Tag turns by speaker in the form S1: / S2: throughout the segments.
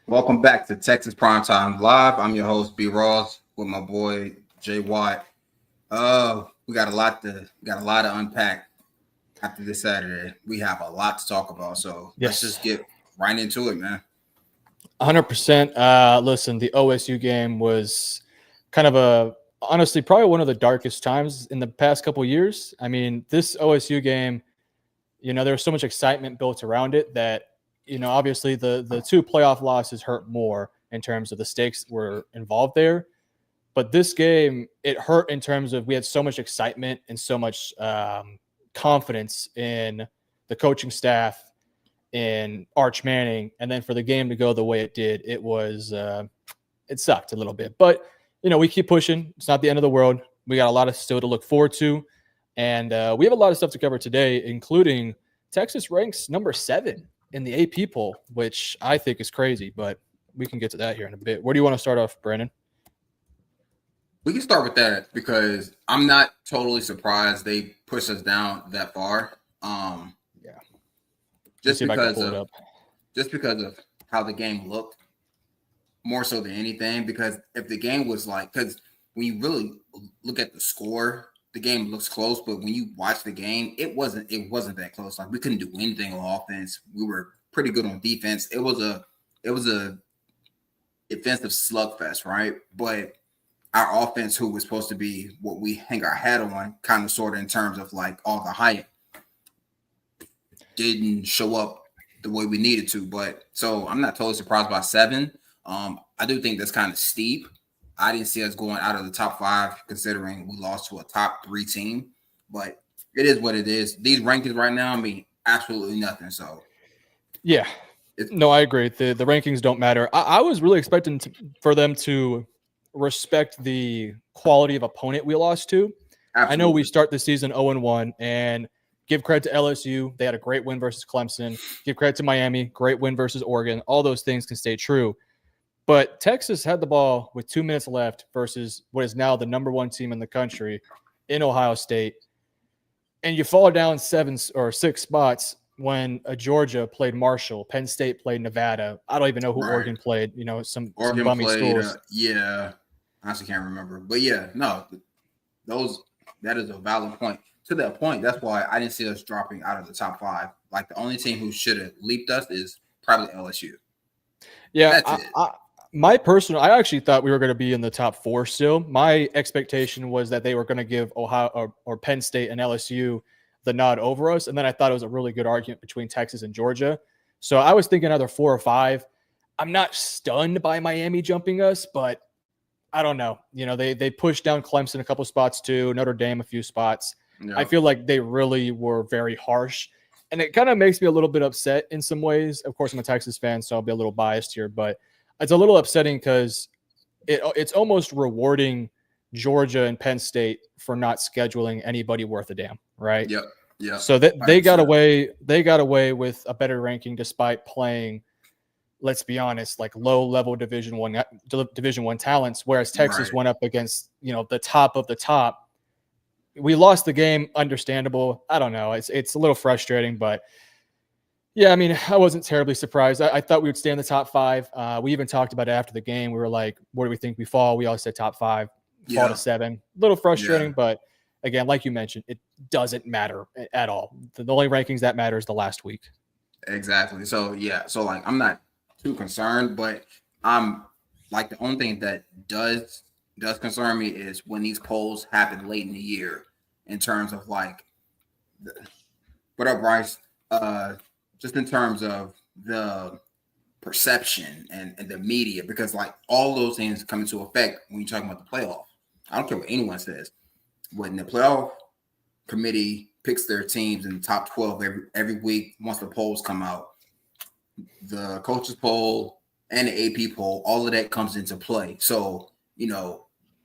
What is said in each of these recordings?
S1: Welcome back to Texas Primetime Live. I'm your host B Ross with my boy Jay Watt. We got a lot to unpack after this Saturday. We have a lot to talk about, so let's
S2: Yes,
S1: just get right into it, man.
S2: 100%. Listen, the OSU game was kind of honestly, probably one of the darkest times in the past couple years. I mean, this OSU game, there was so much excitement built around it that, obviously the two playoff losses hurt more in terms of the stakes were involved there. But this game, it hurt in terms of we had so much excitement and so much confidence in the coaching staff in Arch Manning, and then for the game to go the way it did, it sucked a little bit. But we keep pushing. It's not the end of the world. We got a lot of still to look forward to, and we have a lot of stuff to cover today, including Texas ranks number 7 in the AP poll, which I think is crazy. But we can get to that here in a bit. Where do you want to start off, Brandon?
S1: We can start with that because I'm not totally surprised they pushed us down that far.
S2: Yeah,
S1: just because of how the game looked, more so than anything. Because if the game was because when you really look at the score, the game looks close, but when you watch the game, it wasn't that close. Like we couldn't do anything on offense. We were pretty good on defense. It was a defensive slugfest, right? But our offense, who was supposed to be what we hang our hat on, kind of sort of in terms of like all the hype, didn't show up the way we needed to. But so I'm not totally surprised by 7. I do think that's kind of steep. I didn't see us going out of the top 5 considering we lost to a top 3 team. But it is what it is. These rankings right now mean absolutely nothing. So
S2: yeah, no, I agree. The rankings don't matter. I was really expecting for them to respect the quality of opponent we lost to. Absolutely. I know we start the season 0-1, and give credit to LSU. They had a great win versus Clemson. Give credit to Miami. Great win versus Oregon. All those things can stay true. But Texas had the ball with 2 minutes left versus what is now the number 1 team in the country in Ohio State. And you fall down 7 or 6 spots when Georgia played Marshall, Penn State played Nevada. I don't even know who Oregon played. Some bummy schools.
S1: Yeah, I honestly can't remember. But yeah, no, that is a valid point. To that point, that's why I didn't see us dropping out of the top 5. Like the only team who should have leaped us is probably LSU.
S2: Yeah, I actually thought we were going to be in the top 4 still. My expectation was that they were going to give Ohio or Penn State and LSU the nod over us, and then I thought it was a really good argument between Texas and Georgia. So I was thinking either 4 or 5. I'm not stunned by Miami jumping us, but I don't know. They pushed down Clemson a couple spots too, Notre Dame a few spots. No. I feel like they really were very harsh, and it kind of makes me a little bit upset in some ways. Of course, I'm a Texas fan, so I'll be a little biased here, but it's a little upsetting because it's almost rewarding Georgia and Penn State for not scheduling anybody worth a damn, right?
S1: Yep. Yeah.
S2: So they got away. They got away with a better ranking despite playing, let's be honest, like low-level Division One talents, whereas Texas went up against the top of the top. We lost the game, understandable. I don't know. It's a little frustrating, but yeah, I mean, I wasn't terribly surprised. I thought we would stay in the top 5. We even talked about it after the game. We were like, where do we think we fall? We all said top 5, fall to 7. A little frustrating, but again, like you mentioned, it doesn't matter at all. The only rankings that matter is the last week.
S1: Exactly. So yeah, so like I'm not too concerned, but I'm like the only thing that does concern me is when these polls happen late in the year in terms of like what up, Bryce? Just in terms of the perception and the media, because like all those things come into effect when you're talking about the playoff. I don't care what anyone says. When the playoff committee picks their teams in the top 12 every week, once the polls come out, the coaches poll and the AP poll, all of that comes into play. So,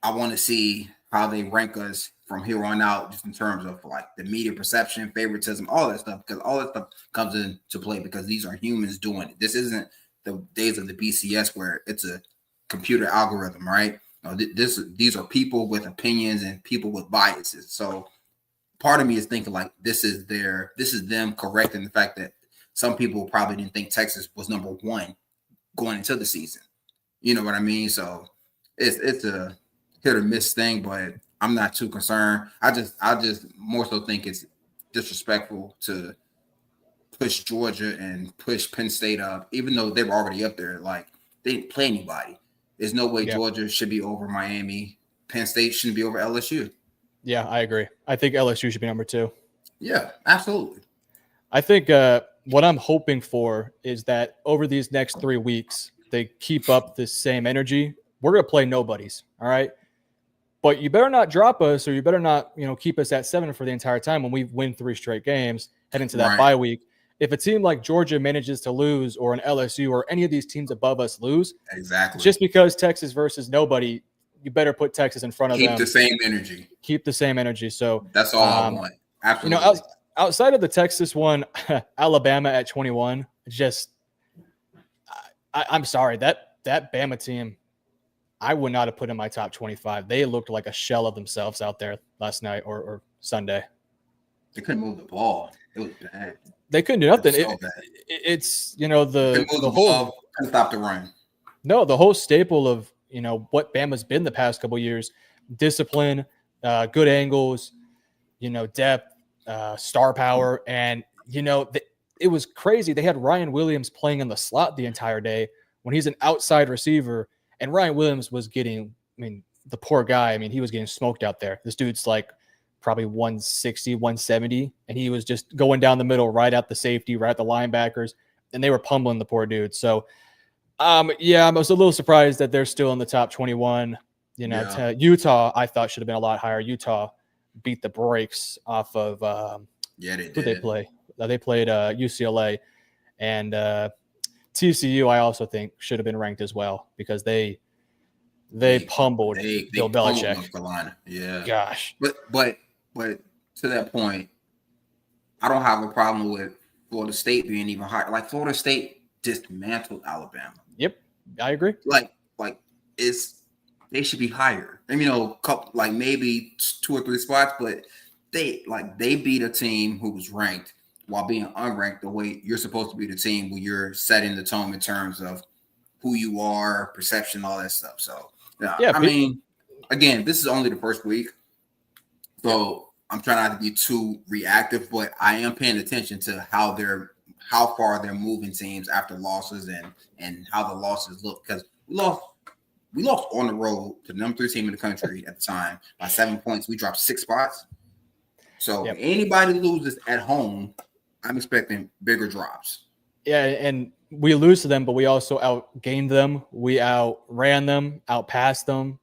S1: I want to see how they rank us from here on out, just in terms of like the media perception, favoritism, all that stuff, because all that stuff comes into play because these are humans doing it. This isn't the days of the BCS where it's a computer algorithm, right? These are people with opinions and people with biases. So part of me is thinking like this is them correcting the fact that some people probably didn't think Texas was number 1 going into the season. You know what I mean? So it's a hit or miss thing, but I'm not too concerned. I just more so think it's disrespectful to push Georgia and push Penn State up, even though they were already up there. Like they didn't play anybody. There's no way Georgia should be over Miami. Penn State shouldn't be over LSU.
S2: Yeah, I agree. I think LSU should be number 2.
S1: Yeah, absolutely.
S2: I think what I'm hoping for is that over these next 3 weeks, they keep up this same energy. We're going to play nobodies, all right? But you better not drop us, or you better not, keep us at 7 for the entire time when we win 3 straight games, head into that bye week. If a team like Georgia manages to lose, or an LSU or any of these teams above us lose,
S1: exactly,
S2: just because Texas versus nobody, you better put Texas in front of them.
S1: Keep the same energy.
S2: Keep the same energy. So
S1: that's all I want. Absolutely.
S2: Outside of the Texas one, Alabama at 21, I'm sorry, that Bama team, I would not have put in my top 25. They looked like a shell of themselves out there last night or Sunday.
S1: They couldn't move the ball. It was bad.
S2: They couldn't do nothing.
S1: It's
S2: the whole
S1: couldn't stop the run.
S2: No, the whole staple of what Bama's been the past couple of years: discipline, good angles, depth, star power, and it was crazy. They had Ryan Williams playing in the slot the entire day when he's an outside receiver, and Ryan Williams was getting. The poor guy. He was getting smoked out there. This dude's like probably 160, 170, and he was just going down the middle, right at the safety, right at the linebackers, and they were pummeling the poor dude. So, I was a little surprised that they're still in the top 21. Utah, I thought should have been a lot higher. Utah beat the brakes off of
S1: they did.
S2: Who they play? They played UCLA, and TCU. I also think should have been ranked as well because they pummeled Bill Belichick.
S1: North Carolina. Yeah.
S2: Gosh.
S1: But to that point, I don't have a problem with Florida State being even higher. Like Florida State dismantled Alabama.
S2: Yep, I agree.
S1: Like they should be higher. Like maybe 2 or 3 spots, but they beat a team who was ranked while being unranked the way you're supposed to be the team when you're setting the tone in terms of who you are, perception, all that stuff. So again, this is only the first week. So I'm trying not to be too reactive, but I am paying attention to how far they're moving teams after losses and how the losses look, because we lost on the road to the number 3 team in the country at the time by 7 points. We dropped 6 spots. So if anybody loses at home, I'm expecting bigger drops.
S2: Yeah, and we lose to them, but we also outgained them. We outran them, outpassed them.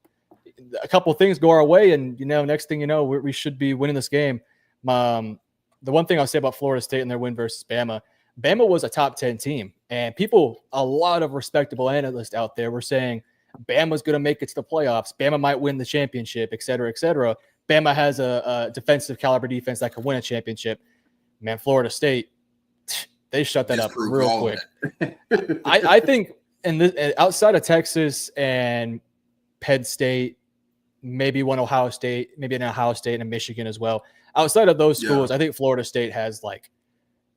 S2: A couple of things go our way, and next thing you know, we should be winning this game. The one thing I'll say about Florida State and their win versus Bama was a top 10 team, and a lot of respectable analysts out there were saying Bama's going to make it to the playoffs. Bama might win the championship, et cetera, et cetera. Bama has a defensive caliber defense that can win a championship. Man, Florida State, they shut that up real quick. I think outside of Texas and Penn State, maybe one Ohio State, maybe an Ohio State and Michigan as well. Outside of those schools, I think Florida State has like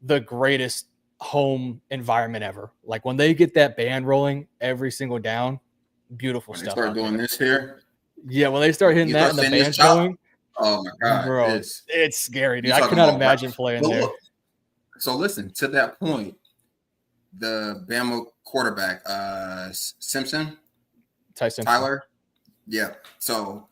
S2: the greatest home environment ever. Like when they get that band rolling every single down, beautiful stuff.
S1: They start doing this here.
S2: Yeah, when they start hitting that and the band's going,
S1: oh my God,
S2: bro, it's scary, dude. I could not imagine playing there.
S1: Look, so listen, to that point, the Bama quarterback, Tyler. Yeah. So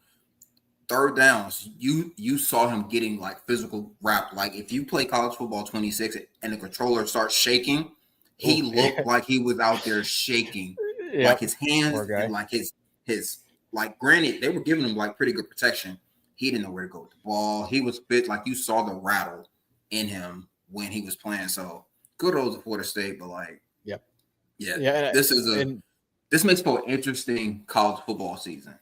S1: third downs, you saw him getting like physical rap. Like if you play college football 26 and the controller starts shaking, he looked like he was out there shaking. Like his hands and like his like, granted, they were giving him like pretty good protection. He didn't know where to go with the ball. He was fit, like you saw the rattle in him when he was playing. So kudos to Florida State, but like, this makes for an interesting college football season.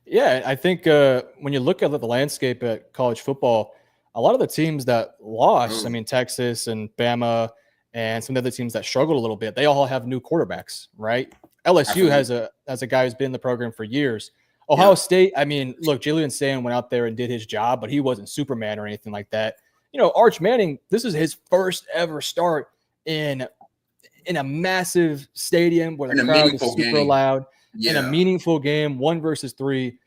S2: Yeah, I think when you look at the landscape at college football, a lot of the teams that lost, Texas and Bama and some of the other teams that struggled a little bit, they all have new quarterbacks, right? LSU has a guy who's been in the program for years. Ohio State, look, Julian Sand went out there and did his job, but he wasn't Superman or anything like that. Arch Manning, this is his first ever start in in a massive stadium where
S1: In
S2: the
S1: a
S2: crowd is
S1: meaningful
S2: super
S1: game.
S2: loud, in a
S1: Yeah.
S2: meaningful game, 1 versus 3.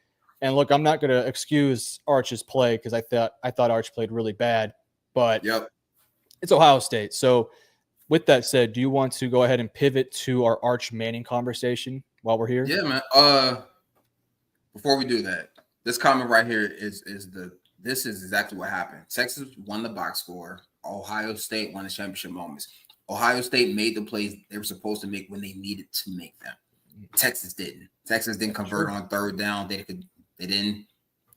S2: And look, I'm not going to excuse Arch's play because I thought Arch played really bad, but
S1: Yep.
S2: it's Ohio State. So with that said, do you want to go ahead and pivot to our Arch Manning conversation while we're here?
S1: Yeah, man. Before we do that, this comment right here this is exactly what happened. Texas won the box score. Ohio State won the championship moments. Ohio State made the plays they were supposed to make when they needed to make them. Texas didn't. Texas didn't convert on third down. They didn't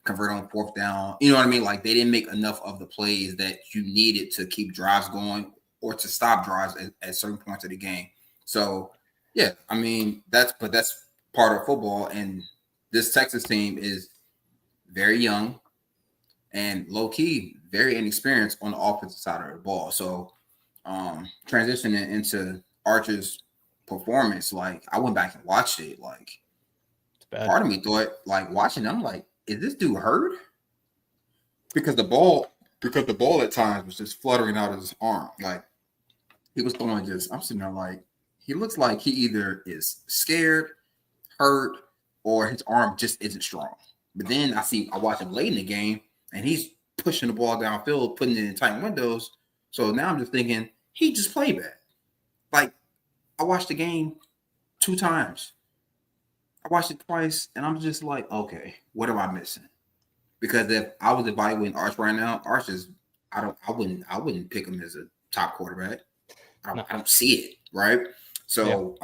S1: convert on fourth down. You know what I mean? Like they didn't make enough of the plays that you needed to keep drives going or to stop drives at certain points of the game. So yeah, I mean that's part of football, and this Texas team is very young and low key, very inexperienced on the offensive side of the ball. So transitioning into Archer's performance, like I went back and watched it. Like part of me thought, like watching, I'm like, is this dude hurt? Because the ball at times was just fluttering out of his arm. Like he was throwing I'm sitting there like he looks like he either is scared, hurt, or his arm just isn't strong. But then I watch him late in the game and he's pushing the ball downfield, putting it in tight windows. So now I'm just thinking he just played bad. Like I watched the game 2 times. I watched it twice and I'm just like, okay, what am I missing? Because if I was evaluating Arch right now, Arch is I wouldn't pick him as a top quarterback. I don't see it, right? So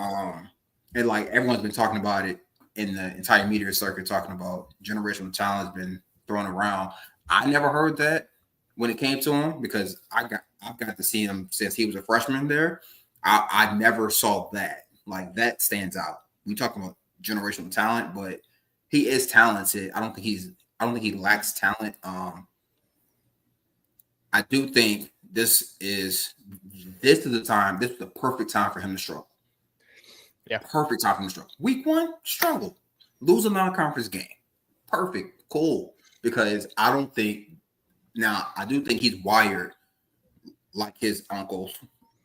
S1: and like everyone's been talking about it in the entire media circuit, talking about generational talent has been thrown around. I never heard that when it came to him because I've got to see him since he was a freshman there. I never saw that. Like that stands out. We talk about generational talent, but he is talented. I don't think he lacks talent. I do think this is the perfect time for him to struggle.
S2: Yeah.
S1: Perfect time for him to struggle. Week 1, struggle. Lose a non-conference game. Perfect. Cool. Because I do think he's wired like his uncles.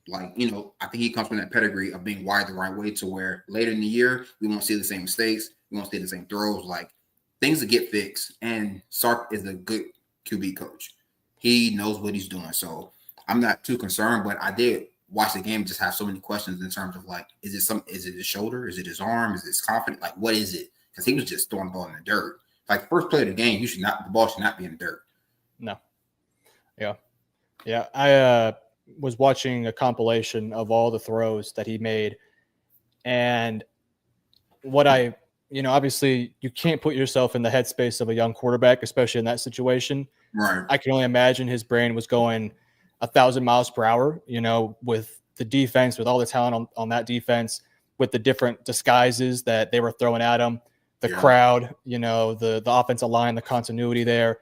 S1: Like, I think he comes from that pedigree of being wired the right way to where later in the year, we won't see the same mistakes. We won't see the same throws. Like, things will get fixed. And Sark is a good QB coach. He knows what he's doing. So I'm not too concerned, but I did watch the game, just have so many questions in terms of like, is it his shoulder? Is it his arm? Is it his confidence? Like, what is it? Because he was just throwing the ball in the dirt. Like first play of the game, the ball should not be in the dirt.
S2: No. Yeah. Yeah. I was watching a compilation of all the throws that he made. And what obviously you can't put yourself in the headspace of a young quarterback, especially in that situation.
S1: Right.
S2: I can only imagine his brain was going 1,000 miles per hour, with the defense, with all the talent on that defense, with the different disguises that they were throwing at him, the crowd, the offensive line, the continuity there.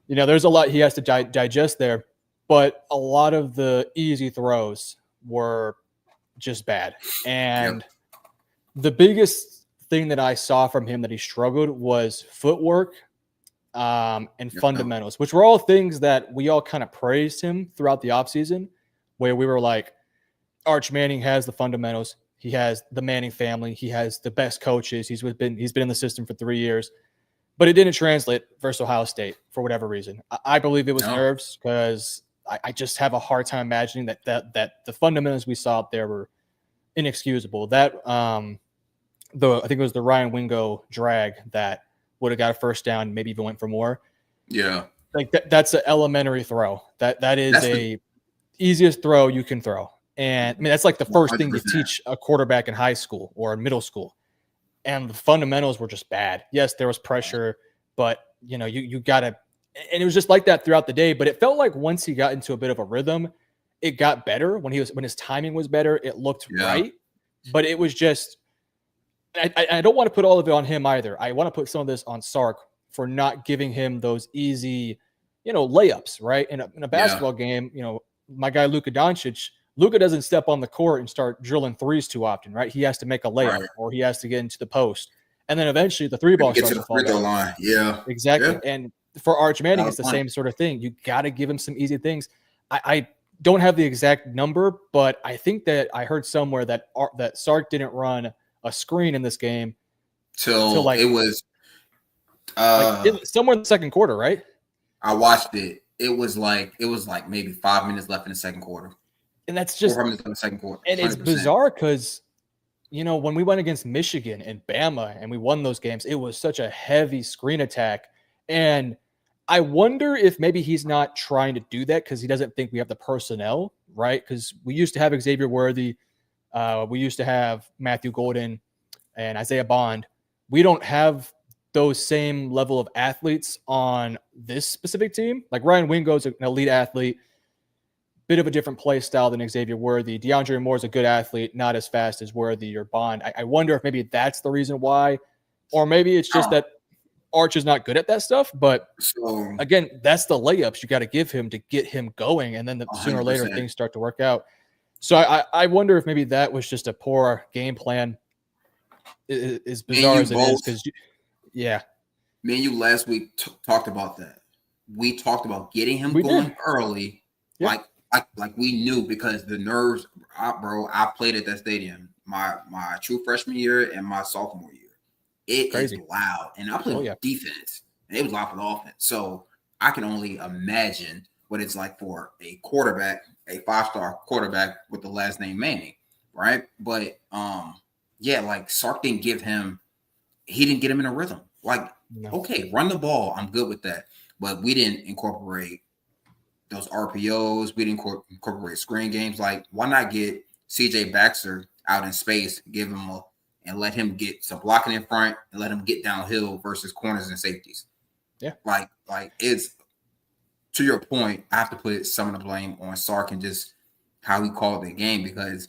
S2: There's a lot he has to digest there, but a lot of the easy throws were just bad. And the biggest thing that I saw from him that he struggled was footwork and fundamentals, which were all things that we all kind of praised him throughout the offseason, where we were like, Arch Manning has the fundamentals. He has the Manning family. He has the best coaches. He's been in the system for 3 years, but it didn't translate versus Ohio State for whatever reason. I believe it was nerves because I just have a hard time imagining that the fundamentals we saw out there were inexcusable. That I think it was the Ryan Wingo drag that would have got a first down, maybe even went for more.
S1: Yeah.
S2: Like that's an elementary throw. That is the easiest throw you can throw. And I mean, that's like the first 100%. Thing you teach a quarterback in high school or in middle school. And the fundamentals were just bad. Yes, there was pressure, but you got to, and it was just like that throughout the day. But it felt like once he got into a bit of a rhythm, it got better when his timing was better. It looked right, but it was just, I don't want to put all of it on him either. I want to put some of this on Sark for not giving him those easy, layups, right? In a basketball game, my guy Luka Doncic, Luka doesn't step on the court and start drilling threes too often, right? He has to make a layup or he has to get into the post. And then eventually the 3 ball starts to fall down.
S1: Line. Yeah.
S2: Exactly. Yeah. And for Arch Manning, it's the same sort of thing. You got to give him some easy things. I Don't have the exact number, but I think that I heard somewhere that Sark didn't run a screen in this game till
S1: till it was
S2: somewhere in the second quarter, right?
S1: I watched it. It was like maybe 5 minutes left in the second quarter.
S2: And that's
S1: 4 or
S2: just
S1: 5 minutes left in the second quarter.
S2: and it's
S1: 100%.
S2: bizarre because when we went against Michigan and Bama and we won those games, it was such a heavy screen attack. And I wonder if maybe he's not trying to do that because he doesn't think we have the personnel, right? Because we used to have Xavier Worthy, we used to have Matthew Golden and Isaiah Bond. We don't have those same level of athletes on this specific team. Like Ryan Wingo's an elite athlete, bit of a different play style than Xavier Worthy. DeAndre Moore's a good athlete, not as fast as Worthy or Bond. I wonder if maybe that's the reason why, or maybe it's just that Arch is not good at that stuff. But again, that's the layups you got to give him to get him going, and then sooner or later things start to work out. So I wonder if maybe that was just a poor game plan, as bizarre as it is. Because
S1: me and you last week talked about that. We talked about getting him going early,
S2: yep.
S1: like we knew, because the nerves, bro. I played at that stadium my true freshman year and my sophomore year. It is loud, and I played defense, and it was loud for the offense. So I can only imagine what it's like for a quarterback, a 5-star quarterback with the last name Manning, right? But like Sark didn't get him in a rhythm. Like, okay, run the ball, I'm good with that, but we didn't incorporate those RPOs. We didn't incorporate screen games. Like, why not get CJ Baxter out in space, give him and let him get some blocking in front and let him get downhill versus corners and safeties.
S2: Yeah.
S1: Like it's, to your point, I have to put some of the blame on Sark and just how he called the game, because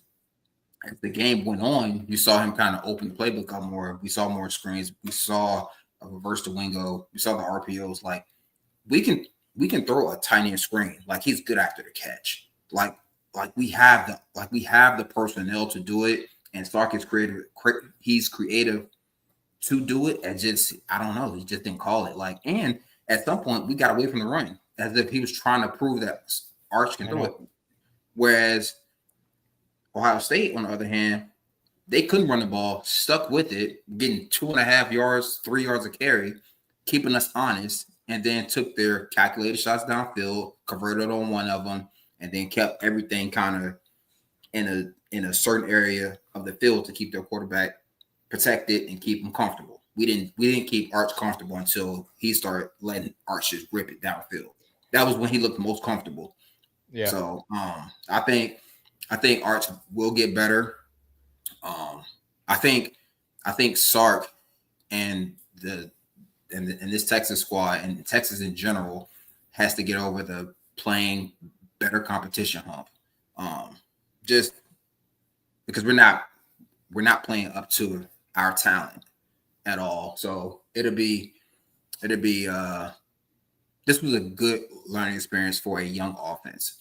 S1: as the game went on, you saw him kind of open the playbook up more. We saw more screens. We saw a reverse to Wingo. We saw the RPOs. Like, we can throw a tinier screen. Like, he's good after the catch. Like we have the personnel to do it. And Sark is creative. He's creative to do it. And just, I don't know, he just didn't call it. Like, and at some point we got away from the run, as if he was trying to prove that Arch can throw it. Whereas Ohio State, on the other hand, they couldn't run the ball, stuck with it, getting 2.5 yards, 3 yards of carry, keeping us honest, and then took their calculated shots downfield, converted on one of them, and then kept everything kind of in a certain area of the field to keep their quarterback protected and keep him comfortable. We didn't keep Arch comfortable until he started letting Arch just rip it downfield. That was when he looked most comfortable. Yeah. So I think Arch will get better. I think Sark and this Texas squad and Texas in general has to get over the playing better competition hump. Just because we're not playing up to our talent at all. So it'll be this was a good learning experience for a young offense.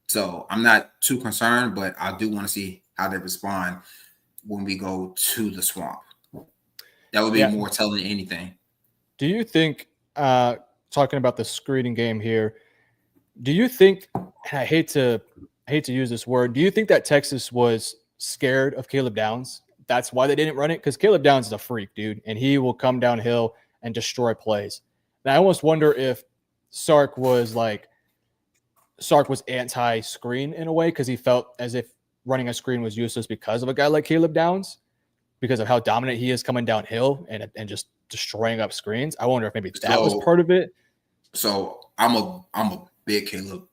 S1: So I'm not too concerned, but I do want to see how they respond when we go to the Swamp. That would be more telling than anything.
S2: Do you think, talking about the screening game here, do you think, and I hate to use this word, do you think that Texas was scared of Caleb Downs? That's why they didn't run it? Because Caleb Downs is a freak, dude, and he will come downhill and destroy plays. And I almost wonder if Sark was anti-screen in a way, because he felt as if running a screen was useless because of a guy like Caleb Downs, because of how dominant he is coming downhill and just destroying up screens. I wonder if maybe that was part of it.
S1: So I'm a big Caleb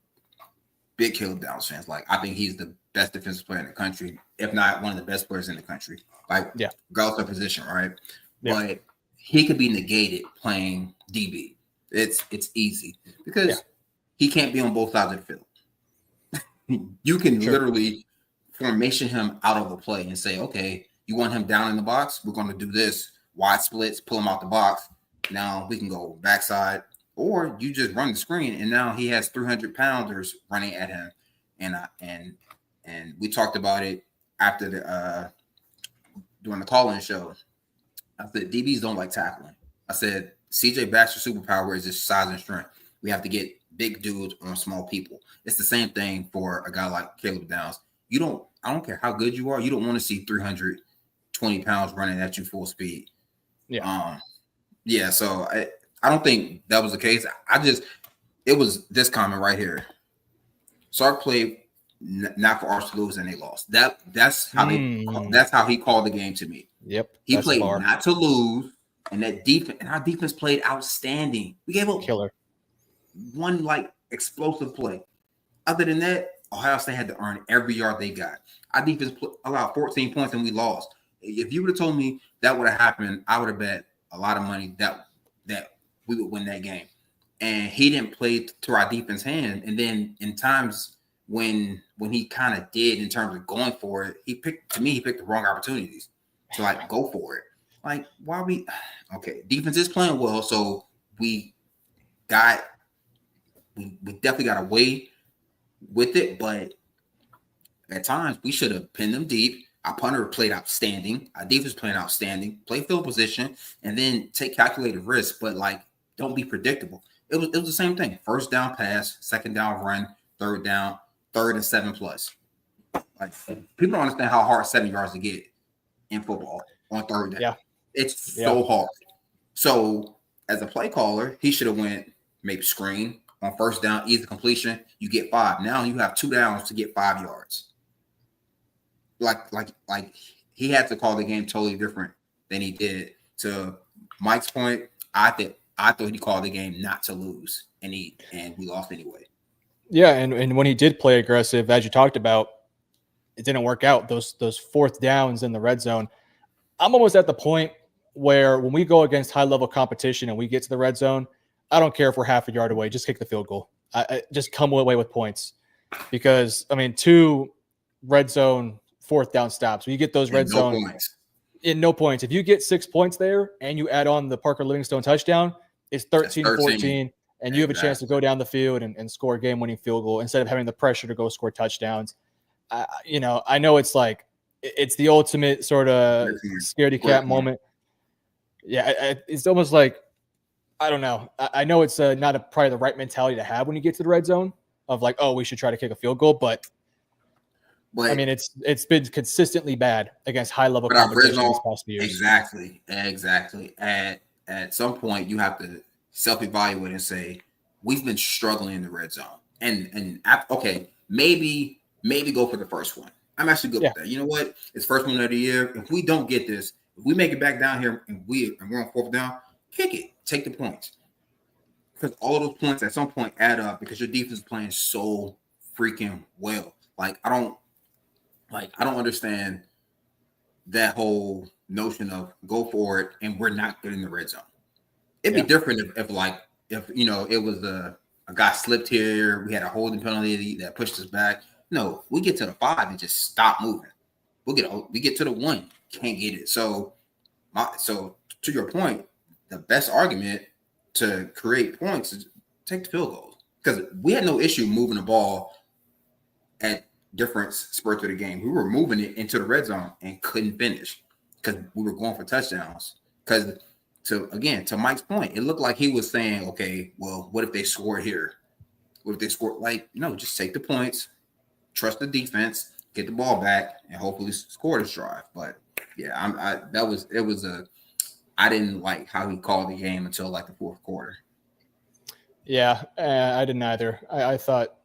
S1: Downs fan. Like, I think he's the best defensive player in the country, if not one of the best players in the country. Like, regardless of position, right? Yeah. But he could be negated playing DB. It's easy because he can't be on both sides of the field. You can literally formation him out of a play and say, okay, you want him down in the box? We're going to do this. Wide splits, pull him out the box. Now we can go backside, or you just run the screen, and now he has 300-pounders running at him. And we talked about it after during the call-in show. I said DBs don't like tackling. I said CJ Baxter's superpower is just size and strength. We have to get big dudes on small people. It's the same thing for a guy like Caleb Downs. I don't care how good you are. You don't want to see 320 pounds running at you full speed.
S2: Yeah.
S1: Yeah. So I don't think that was the case. It was this comment right here. Sark played not for us to lose, and they lost. That's how he called the game to me.
S2: Yep.
S1: He played not to lose, and our defense played outstanding. We gave up
S2: killer
S1: one like explosive play. Other than that, Ohio State had to earn every yard they got. Our defense allowed 14 points and we lost. If you would have told me that would have happened, I would have bet a lot of money that we would win that game. And he didn't play to our defense hand. And then in times when he kind of did in terms of going for it, he picked the wrong opportunities to like go for it. Like, why we defense is playing well, so we definitely got away with it, but at times we should have pinned them deep. Our punter played outstanding. Our defense playing outstanding. Play field position and then take calculated risks, but like don't be predictable. It was the same thing. First down pass, second down run, third down, 3rd and 7+. Like people don't understand how hard 7 yards to get in football on third down.
S2: Yeah.
S1: It's so hard. So as a play caller, he should have went maybe screen on first down, easy completion. You get 5. Now you have 2 downs to get 5 yards. Like he had to call the game totally different than he did. To Mike's point, I thought he called the game not to lose, and we lost anyway.
S2: Yeah, and when he did play aggressive, as you talked about, it didn't work out. Those 4th downs in the red zone. I'm almost at the point where when we go against high-level competition and we get to the red zone, I don't care if we're half a yard away. Just kick the field goal. I just come away with points. Because, 2 red zone 4th down stops. When you get those red zone points. No points. If you get 6 points there and you add on the Parker Livingstone touchdown, it's 13-14, and you have a chance to go down the field and score a game-winning field goal instead of having the pressure to go score touchdowns. I know it's like it's the ultimate sort of scaredy cat moment. Yeah, it's almost like I don't know. I know it's not probably the right mentality to have when you get to the red zone of like, oh, we should try to kick a field goal, but it's been consistently bad against high level competition these past few years.
S1: Exactly. At some point, you have to self-evaluate and say we've been struggling in the red zone, and maybe go for the first one. I'm actually good with that. You know what? It's first one of the year. If we don't get this, if we make it back down here and we're on 4th down, kick it, take the points, because all of those points at some point add up because your defense is playing so freaking well. Like I don't understand that whole notion of go for it and we're not good in the red zone. It'd be different if it was a guy slipped here, we had a holding penalty that pushed us back. No, we get to the 5 and just stop moving. We get to the 1, can't get it. So to your point, the best argument to create points is take the field goals, because we had no issue moving the ball at different spurts of the game. We were moving it into the red zone and couldn't finish because we were going for touchdowns. Because to Mike's point, it looked like he was saying, okay, well, what if they score here? What if they score? Like, no, just take the points, trust the defense, get the ball back, and hopefully score this drive. But yeah, I didn't like how he called the game until like the 4th quarter.
S2: Yeah, I didn't either. I thought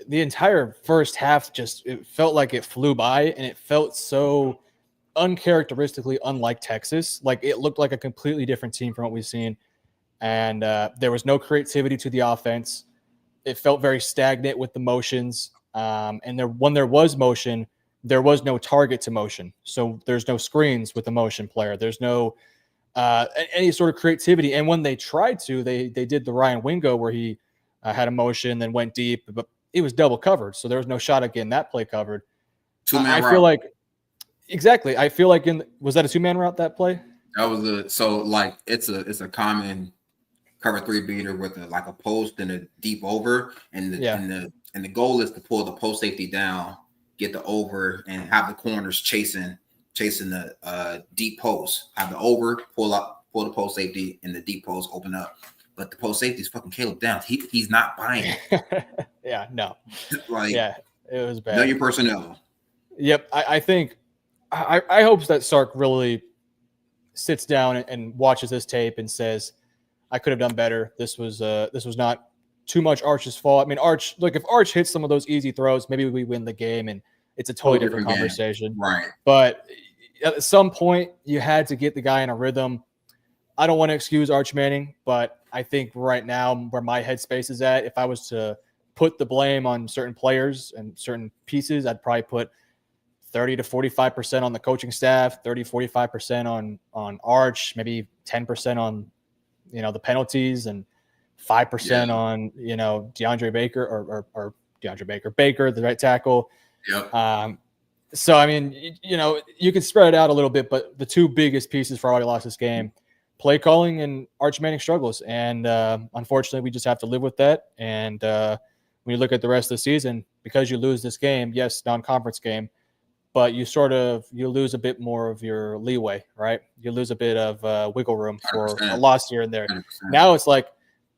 S2: the entire first half it felt like it flew by, and it felt so uncharacteristically unlike Texas. Like it looked like a completely different team from what we've seen. And there was no creativity to the offense. It felt very stagnant with the motions. When there was motion, there was no target to motion. So there's no screens with the motion player. There's no any sort of creativity. And when they tried to, they did the Ryan Wingo where he had a motion, then went deep, but it was double covered. So there was no shot at getting that play covered. I feel like exactly. I feel like was that a 2-man route, that play?
S1: That was it's a common cover 3 beater with a post and a deep over, and the goal is to pull the post safety down, get the over, and have the corners chasing the deep post. Have the over, pull the post safety, and the deep post open up. but the post safety is fucking Caleb Downs. He's not buying it.
S2: Yeah, no.
S1: Like,
S2: Yeah, it was bad.
S1: know your personnel.
S2: Yep, I think I hope that Sark really sits down and watches this tape and says, I could have done better. This was not too much Arch's fault. I mean, Arch, look, if Arch hits some of those easy throws, maybe we win the game and it's a totally different conversation.
S1: Right.
S2: But at some point, you had to get the guy in a rhythm. I don't want to excuse Arch Manning, but I think right now where my headspace is at, if I was to put the blame on certain players and certain pieces, I'd probably put 30 to 45% on the coaching staff, 30, 45% on Arch, maybe 10% on, the penalties, and 5% on, DeAndre Baker or DeAndre Baker, the right tackle.
S1: Yep.
S2: So, I mean, you can spread it out a little bit, but the two biggest pieces for why we lost this game, play calling and Arch Manning struggles. And unfortunately, we just have to live with that. And when you look at the rest of the season, because you lose this game, yes, non-conference game, but you lose a bit more of your leeway, right? You lose a bit of wiggle room for
S1: 100%.
S2: a loss here and there.
S1: 100%.
S2: Now it's like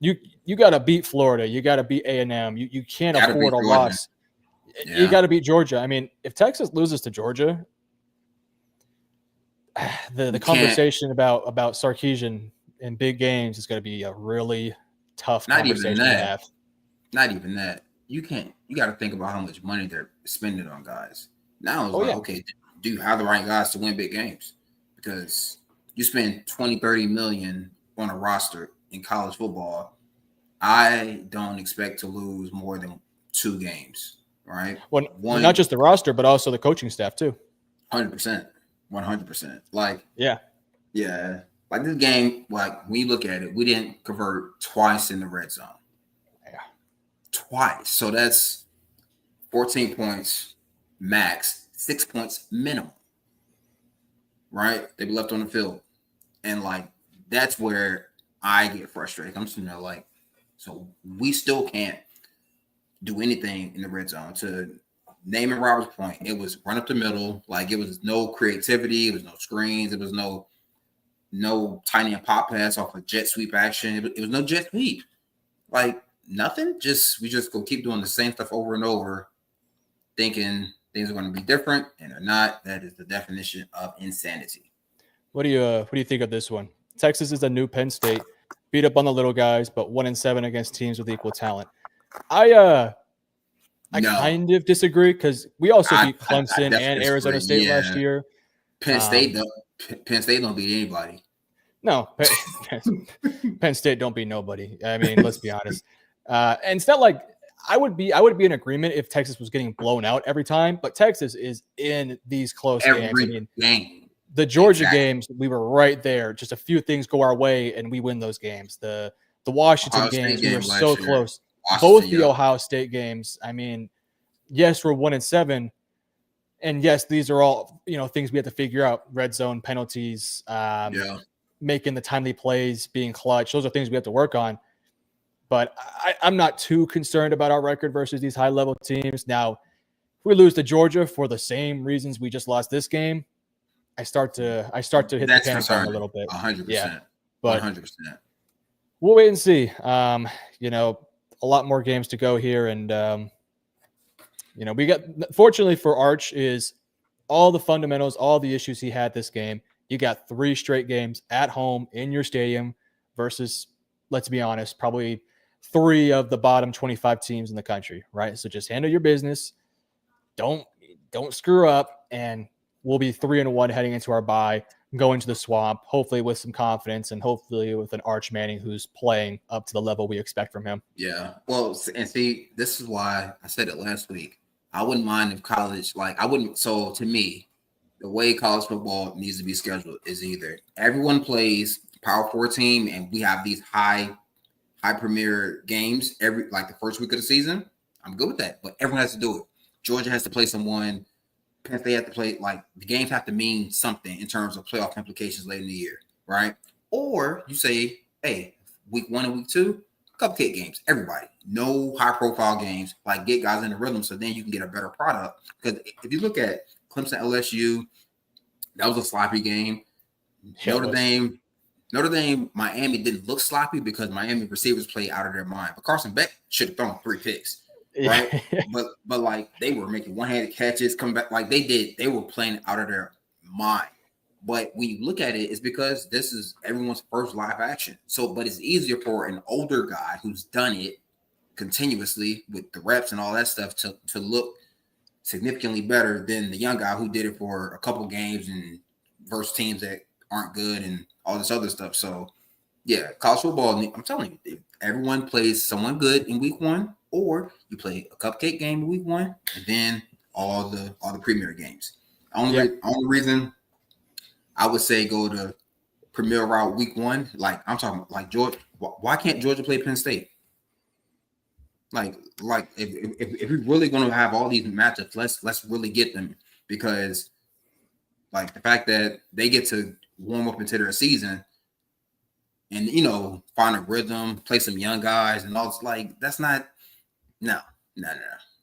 S2: you got to beat Florida. You got to beat A&M. You can't afford a loss. Yeah. You got to beat Georgia. I mean, if Texas loses to Georgia, the conversation about Sarkisian in big games is going to be a really tough conversation to have.
S1: Not even that. You got to think about how much money they're spending on guys. Now it's okay, do you have the right guys to win big games? Because you spend 20, 30 million on a roster in college football. I don't expect to lose more than 2 games, right?
S2: Well, not just the roster, but also the coaching staff too.
S1: 100%. 100%. Like,
S2: yeah.
S1: Like this game, like when you look at it, we didn't convert twice in the red zone.
S2: Yeah.
S1: Twice. So that's 14 points max, 6 points minimum, right? They be left on the field. And like, that's where I get frustrated. I'm sitting there like, so we still can't do anything in the red zone. To Naaman Roberts' point, it was run up the middle. Like, it was no creativity. It was no screens. It was no tiny and pop pass off a jet sweep action. It was no jet sweep. Like, nothing. We just go keep doing the same stuff over and over, thinking things are going to be different, and they're not. That is the definition of insanity.
S2: What do you think of this one? Texas is the new Penn State, beat up on the little guys, but 1-7 against teams with equal talent. I kind of disagree, because we also beat Clemson and Arizona State last year.
S1: Penn State don't beat anybody.
S2: No, Penn State don't beat nobody. I mean, let's be honest. And it's not like I would be in agreement if Texas was getting blown out every time, but Texas is in these close games. I mean,
S1: game.
S2: The Georgia games, we were right there. Just a few things go our way, and we win those games. The Washington games, we were so close. Both the Ohio State games. I mean, yes, we're 1-7, and yes, these are all things we have to figure out. Red zone penalties, making the timely plays, being clutch. Those are things we have to work on. But I'm not too concerned about our record versus these high-level teams. Now, if we lose to Georgia for the same reasons we just lost this game, I start to hit the panic button a little bit.
S1: 100%.
S2: Yeah, but
S1: 100%.
S2: We'll wait and see. A lot more games to go here, and we got. Fortunately for Arch, is all the fundamentals, all the issues he had this game. You got 3 straight games at home in your stadium versus, let's be honest, probably 3 of the bottom 25 teams in the country, right? So just handle your business. Don't screw up, and we'll be 3-1 heading into our bye, go into the swamp, hopefully with some confidence, and hopefully with an Arch Manning who's playing up to the level we expect from him.
S1: Yeah. Well, and see, this is why I said it last week. I wouldn't mind if college, so to me, the way college football needs to be scheduled is either everyone plays Power 4 team and we have these high premier games the first week of the season. I'm good with that, but everyone has to do it. Georgia has to play someone. Penn State have to play, the games have to mean something in terms of playoff implications late in the year, right? Or you say, hey, week 1 and week 2, cupcake games, everybody. No high-profile games, get guys in the rhythm so then you can get a better product. Because if you look at Clemson LSU, that was a sloppy game. Notre Dame, Notre Dame, Miami didn't look sloppy because Miami receivers played out of their mind. But Carson Beck should have thrown 3 picks, right?
S2: Yeah.
S1: But like they were making one-handed catches, coming back like they were playing out of their mind. But when you look at it, it's because this is everyone's first live action. So, but it's easier for an older guy who's done it continuously with the reps and all that stuff to look significantly better than the young guy who did it for a couple games and versus teams that aren't good and all this other stuff. So, yeah, college football, I'm telling you, if everyone plays someone good in week 1, or you play a cupcake game in week 1, and then all the premier games. Only reason I would say go to premier route week 1, like I'm talking like Georgia. Why can't Georgia play Penn State? Like if we're really going to have all these matchups, let's really get them, because like the fact that they get to warm up into their season and find a rhythm, play some young guys and all, it's like that's not no,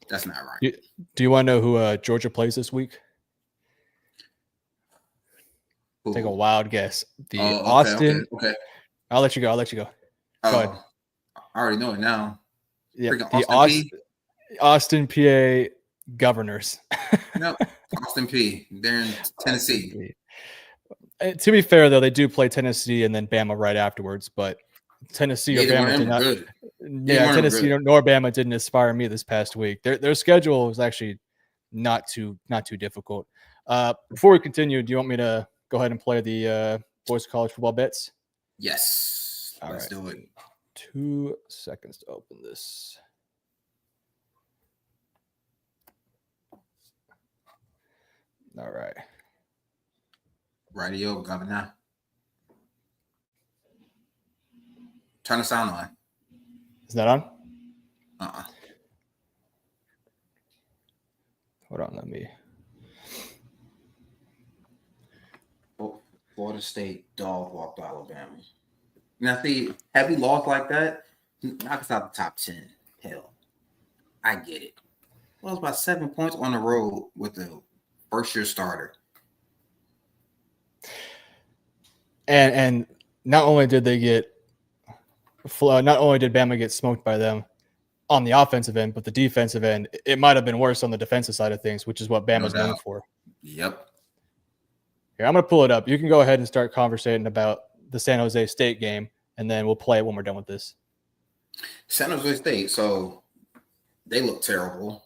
S1: that's not right.
S2: Do you want to know who Georgia plays this week?
S1: Ooh.
S2: Take a wild guess.
S1: Austin. Okay.
S2: I'll let you go. Go ahead.
S1: I already know it now.
S2: Yeah, the Austin, PA Governors.
S1: No, Austin P. They're in Tennessee.
S2: To be fair, though, they do play Tennessee and then Bama right afterwards. But Tennessee or Bama did not. Yeah, Tennessee nor Bama didn't inspire me this past week. Their schedule was actually not too difficult. Before we continue, do you want me to go ahead and play the boys college football bets?
S1: Yes, let's do it.
S2: 2 seconds to open this. All right.
S1: Radio, Governor. Turn the sound on.
S2: Is that on? Hold on, let me.
S1: Florida State dog walked Alabama. Now, see, heavy loss like that, knock us out the top 10. Hell, I get it. Well, it's about 7 points on the road with the first-year starter.
S2: And not only did Bama get smoked by them on the offensive end, but the defensive end, it might have been worse on the defensive side of things, which is what Bama's known for.
S1: Yep.
S2: Here, I'm going to pull it up. You can go ahead and start conversating about the San Jose State game, and then we'll play it when we're done with this.
S1: San Jose State, so they look terrible.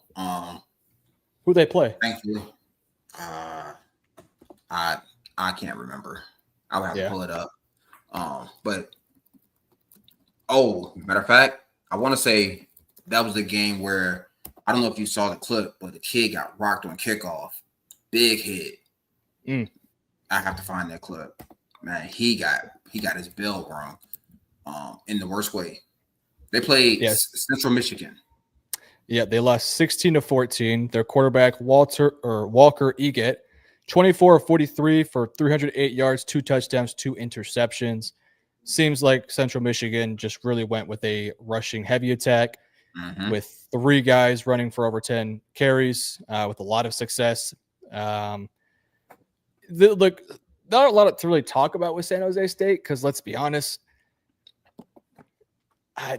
S2: Who they play?
S1: Thank you. I can't remember. I would have to pull it up. But matter of fact, I want to say that was the game where I don't know if you saw the clip, but the kid got rocked on kickoff. Big hit. I have to find that clip. Man, he got his bell rung in the worst way. They played Central Michigan.
S2: Yeah, they lost 16-14. Their quarterback Walker Eget, 24-43 for 308 yards, 2 touchdowns, 2 interceptions. Seems like Central Michigan just really went with a rushing heavy attack with 3 guys running for over 10 carries with a lot of success. Look, not a lot to really talk about with San Jose State because let's be honest,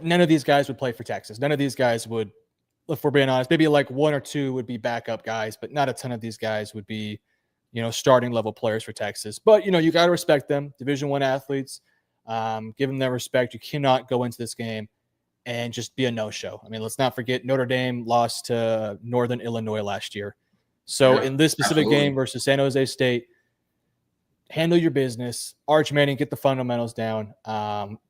S2: none of these guys would play for Texas. None of these guys would, if we're being honest, maybe like 1 or 2 would be backup guys, but not a ton of these guys would be, starting level players for Texas. But, you got to respect them. Division I athletes, give them their respect. You cannot go into this game and just be a no-show. I mean, let's not forget Notre Dame lost to Northern Illinois last year. So in this specific game versus San Jose State, handle your business. Arch Manning, get the fundamentals down.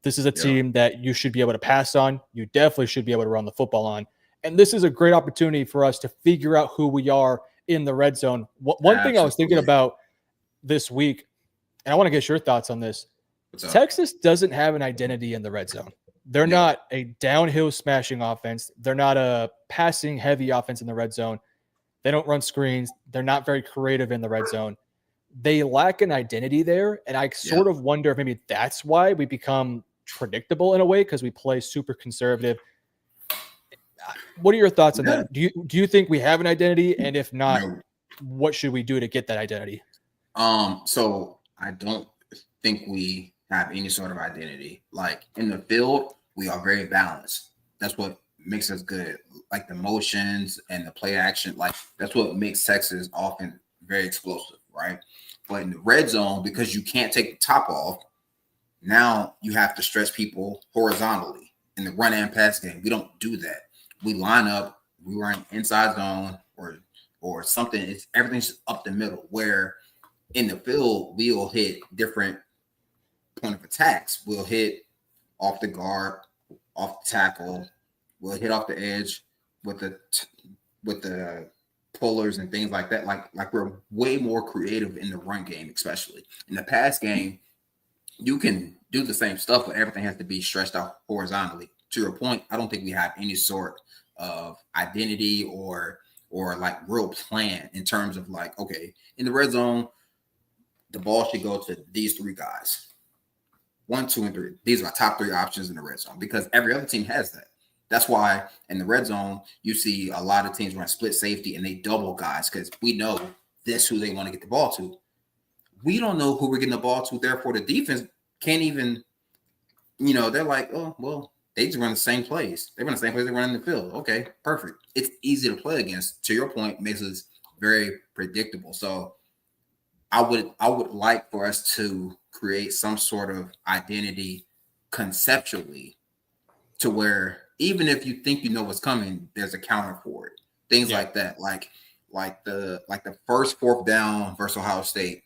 S2: This is a team that you should be able to pass on. You definitely should be able to run the football on. And this is a great opportunity for us to figure out who we are in the red zone. One thing I was thinking about this week, and I want to get your thoughts on this. Texas doesn't have an identity in the red zone. They're not a downhill smashing offense. They're not a passing heavy offense in the red zone. They don't run screens. They're not very creative in the red zone. They lack an identity there. And I sort of wonder if maybe that's why we become predictable in a way, because we play super conservative. What are your thoughts on that? Do you think we have an identity? And if not, what should we do to get that identity?
S1: So I don't think we have any sort of identity. Like in the field, we are very balanced. That's what makes us good. Like the motions and the play action, like that's what makes Texas often very explosive, right? But in the red zone, because you can't take the top off, now you have to stretch people horizontally. In the run and pass game, we don't do that. We line up, we run inside zone or something. It's everything's just up the middle. Where in the field, we'll hit different point of attacks. We'll hit off the guard, off the tackle. We'll hit off the edge with the pullers and things like that. Like we're way more creative in the run game, especially in the pass game. You can do the same stuff, but everything has to be stretched out horizontally. To your point, I don't think we have any sort of identity or like real plan in terms of like, okay, in the red zone, the ball should go to these three guys. 1, 2, and 3. These are our top 3 options in the red zone because every other team has that. That's why in the red zone, you see a lot of teams run split safety and they double guys because we know this who they want to get the ball to. We don't know who we're getting the ball to. Therefore, the defense can't even, they're like, oh, well, they just run the same plays. They run the same plays they run in the field. Okay, perfect. It's easy to play against. To your point, makes us very predictable. So I would like for us to create some sort of identity conceptually to where even if you think you know what's coming, there's a counter for it. Things like that. Like the first 4th down versus Ohio State,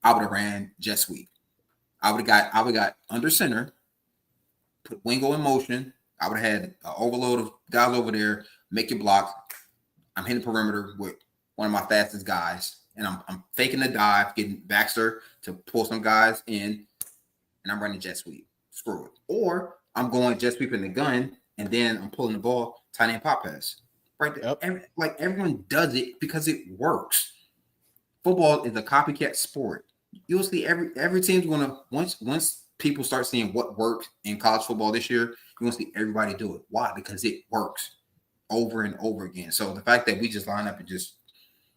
S1: I would have ran jet sweep. I would have got under center, put Wingo in motion. I would have had an overload of guys over there, make your block. I'm hitting the perimeter with one of my fastest guys, and I'm faking the dive, getting Baxter to pull some guys in, and I'm running jet sweep. Screw it. Or I'm going jet sweep in the gun, and then I'm pulling the ball, tight end pop pass. Right there.
S2: Yep.
S1: Everyone does it because it works. Football is a copycat sport. You'll see every team's gonna once people start seeing what works in college football this year, you're gonna see everybody do it. Why? Because it works over and over again. So the fact that we just line up and just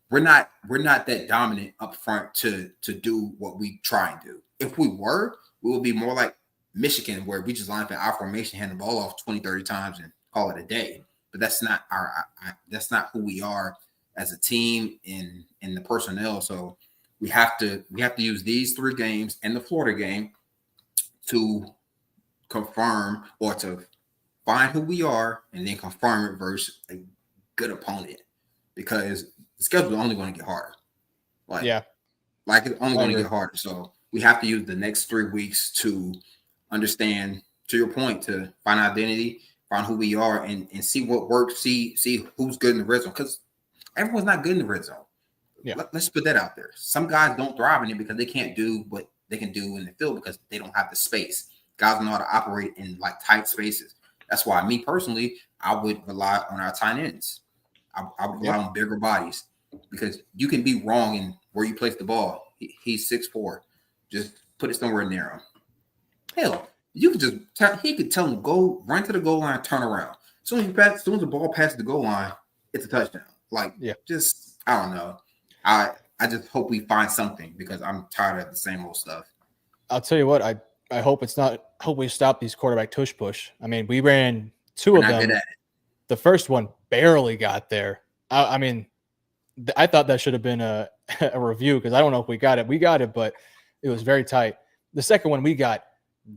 S1: we're not that dominant up front to do what we try and do. If we were, we would be more like Michigan, where we just line up in our formation, hand the ball off 20, 30 times and call it a day. But that's not that's not who we are as a team in the personnel. So we have to use these 3 games and the Florida game to confirm or to find who we are and then confirm it versus a good opponent, because the schedule is only going to get harder. Like it's only going to get harder. So we have to use the next 3 weeks to understand, to your point, to find identity, find who we are, and see what works, see who's good in the red zone, because everyone's not good in the red zone. Yeah. Let's put that out there. Some guys don't thrive in it because they can't do what they can do in the field because they don't have the space. Guys know how to operate in like tight spaces. That's why me personally, I would rely on our tight ends. I would rely on bigger bodies, because you can be wrong in where you place the ball. He's 6'4". Just put it somewhere near him. Hell, you could just he could tell him go run to the goal line, turn around. As soon as the ball passes the goal line, it's a touchdown. Just I don't know. I just hope we find something, because I'm tired of the same old stuff.
S2: I'll tell you what, I hope we stop these quarterback tush push. I mean, we ran 2 of them. The first one barely got there. I mean, I thought that should have been a review, because I don't know if we got it. We got it, but it was very tight. The second one, we got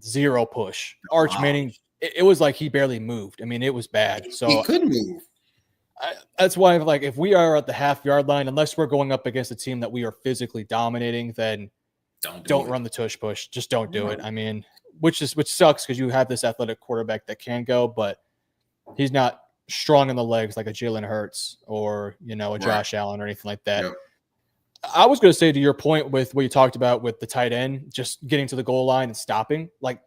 S2: 0 push. Arch Manning, it was like he barely moved. I mean, it was bad. So
S1: he couldn't move.
S2: That's why, like, if we are at the half-yard line, unless we're going up against a team that we are physically dominating, then don't run the tush push. Just don't do it. I mean, which sucks, because you have this athletic quarterback that can go, but he's not strong in the legs like a Jalen Hurts or a Josh Allen or anything like that. Yep. I was going to say, to your point with what you talked about with the tight end, just getting to the goal line and stopping, like